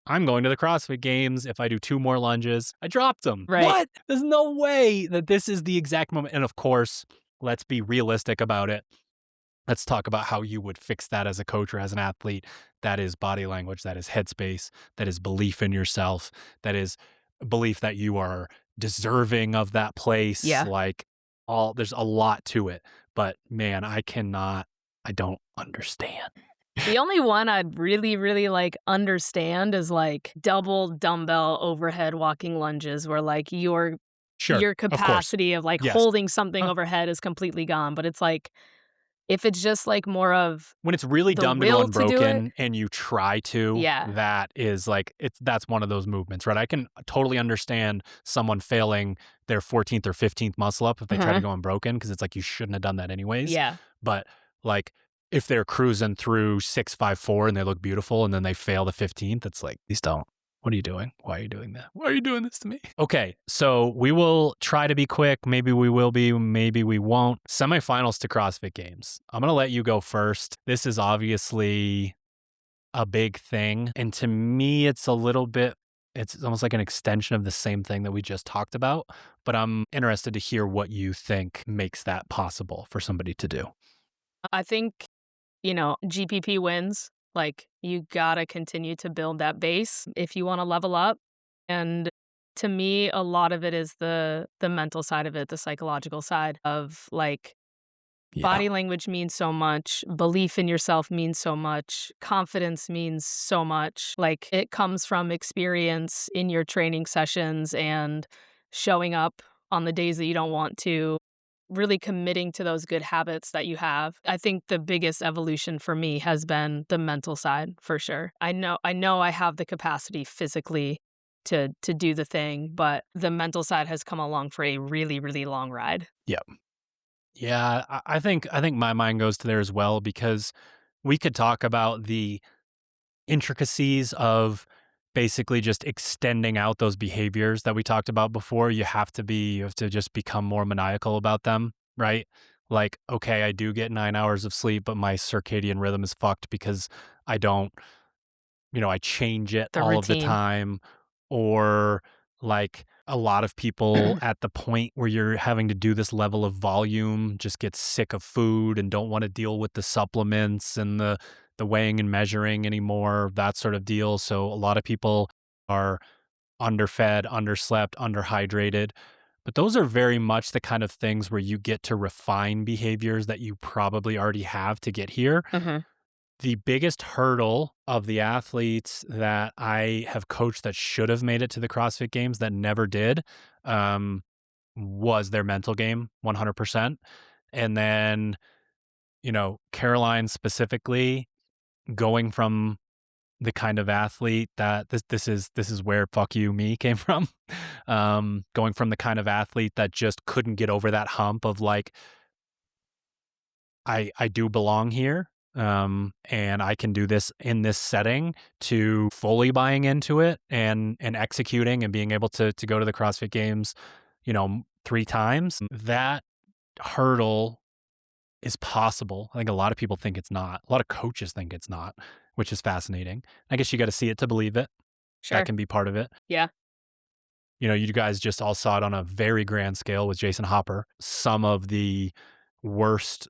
I'm going to the CrossFit Games. If I do 2 more lunges, I dropped them. Right. What? There's no way that this is the exact moment. And of course, let's be realistic about it. Let's talk about how you would fix that as a coach or as an athlete. That is body language. That is headspace. That is belief in yourself. That is belief that you are deserving of that place. Yeah. Like there's a lot to it. But man, I don't understand. The only one I'd really, really like understand is like double dumbbell overhead walking lunges where like your capacity of like Yes. holding something overhead is completely gone. But it's like, if it's just like more of when it's really the dumb to go will to do unbroken it. and you try to, Yeah. that is like that's one of those movements, right? I can totally understand someone failing their 14th or 15th muscle up if they try to go unbroken because it's like you shouldn't have done that anyways. Yeah. But like if they're cruising through 654 and they look beautiful and then they fail the 15th, it's like, please don't. What are you doing? Why are you doing that? Why are you doing this to me? Okay, so we will try to be quick. Maybe we will be, maybe we won't. Semifinals to CrossFit Games. I'm going to let you go first. This is obviously a big thing. And to me, it's it's almost like an extension of the same thing that we just talked about. But I'm interested to hear what you think makes that possible for somebody to do. I think, GPP wins. Like, you gotta continue to build that base if you want to level up. And to me, a lot of it is the mental side of it, the psychological side of like body language means so much, belief in yourself means so much, confidence means so much. Like, it comes from experience in your training sessions and showing up on the days that you don't want to, really committing to those good habits that you have. I think the biggest evolution for me has been the mental side, for sure. I know I have the capacity physically to do the thing, but the mental side has come along for a really, really long ride. Yep. Yeah, I think my mind goes to there as well because we could talk about the intricacies of basically just extending out those behaviors that we talked about before. You have to just become more maniacal about them, right? Like, okay, I do get 9 hours of sleep, but my circadian rhythm is fucked because I don't, I change it The all of the routine. time. Or like a lot of people at the point where you're having to do this level of volume just get sick of food and don't want to deal with the supplements and the weighing and measuring anymore, that sort of deal. So a lot of people are underfed, underslept, underhydrated. But those are very much the kind of things where you get to refine behaviors that you probably already have to get here. The biggest hurdle of the athletes that I have coached that should have made it to the CrossFit Games that never did was their mental game, 100%. And then, Caroline specifically, going from the kind of athlete that this is where fuck you me came from. Going from the kind of athlete that just couldn't get over that hump of like, I do belong here. And I can do this in this setting, to fully buying into it and executing and being able to go to the CrossFit Games, 3 times. That hurdle is possible. I think a lot of people think it's not. A lot of coaches think it's not, which is fascinating. I guess you got to see it to believe it. Sure. That can be part of it. Yeah. You guys just all saw it on a very grand scale with Jason Hopper. Some of the worst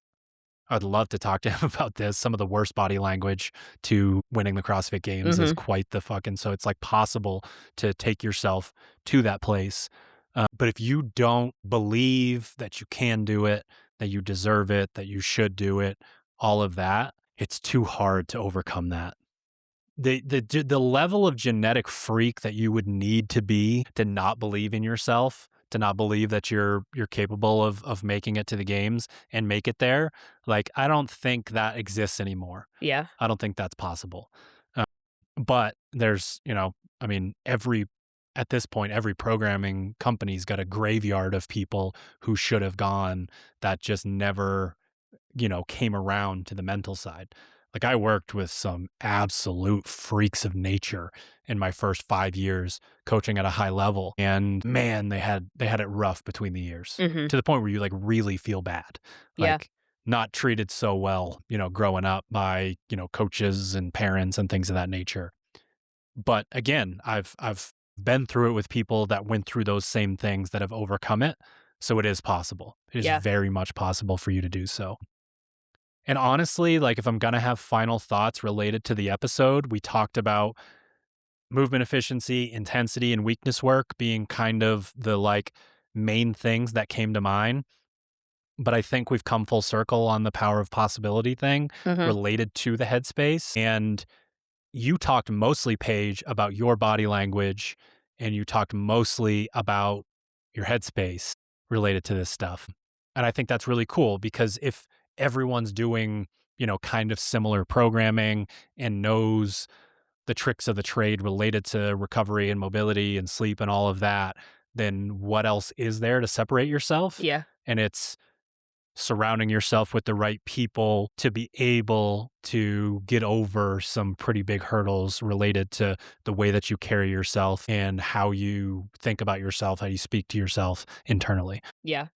I'd love to talk to him about this. Some of the worst body language to winning the CrossFit Games is quite the fucking, so it's like possible to take yourself to that place. But if you don't believe that you can do it, that you deserve it, that you should do it, all of that, it's too hard to overcome that. The level of genetic freak that you would need to be to not believe in yourself, to not believe that you're capable of making it to the games and make it there, like, I don't think that exists anymore. Yeah. I don't think that's possible. But there's, I mean, at this point, every programming company's got a graveyard of people who should have gone that just never, came around to the mental side. Like, I worked with some absolute freaks of nature in my first 5 years coaching at a high level. And man, they had it rough between the years to the point where you like really feel bad. Yeah. Like, not treated so well, growing up by, coaches and parents and things of that nature. But again, I've been through it with people that went through those same things that have overcome it. So it is possible. It is Yeah. very much possible for you to do so. And honestly, like, if I'm going to have final thoughts related to the episode, we talked about movement efficiency, intensity, and weakness work being kind of the like main things that came to mind. But I think we've come full circle on the power of possibility thing related to the headspace. And you talked mostly, Paige, about your body language, and you talked mostly about your headspace related to this stuff. And I think that's really cool because if everyone's doing, kind of similar programming and knows the tricks of the trade related to recovery and mobility and sleep and all of that, then what else is there to separate yourself? Yeah. And it's surrounding yourself with the right people to be able to get over some pretty big hurdles related to the way that you carry yourself and how you think about yourself, how you speak to yourself internally. Yeah.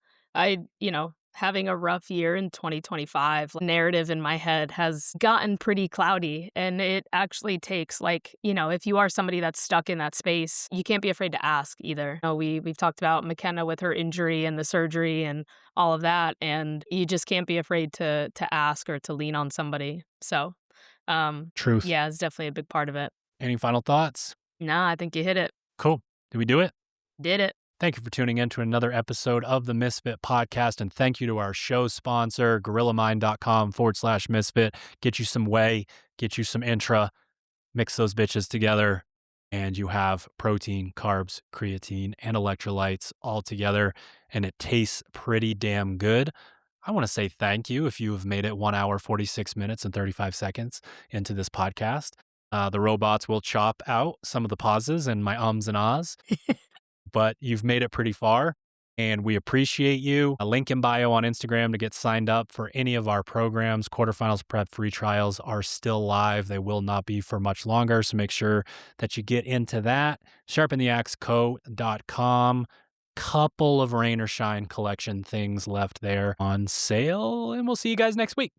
Having a rough year in 2025, narrative in my head has gotten pretty cloudy. And it actually takes, if you are somebody that's stuck in that space, you can't be afraid to ask either. We've talked about McKenna with her injury and the surgery and all of that. And you just can't be afraid to ask or to lean on somebody. So, Truth. yeah, it's definitely a big part of it. Any final thoughts? Nah, I think you hit it. Cool. Did we do it? Did it. Thank you for tuning in to another episode of the Misfit Podcast. And thank you to our show sponsor, gorillamind.com/misfit. Get you some whey, get you some intra, mix those bitches together, and you have protein, carbs, creatine, and electrolytes all together. And it tastes pretty damn good. I want to say thank you if you have made it 1 hour, 46 minutes, and 35 seconds into this podcast. The robots will chop out some of the pauses and my ums and ahs. But you've made it pretty far, and we appreciate you. A link in bio on Instagram to get signed up for any of our programs. Quarterfinals Prep free trials are still live. They will not be for much longer, so make sure that you get into that. sharpentheaxeco.com. Couple of rain or shine collection things left there on sale, and we'll see you guys next week.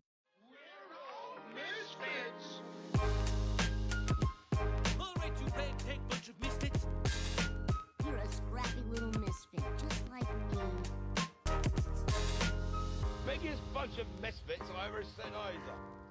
Biggest bunch of misfits I ever set eyes on.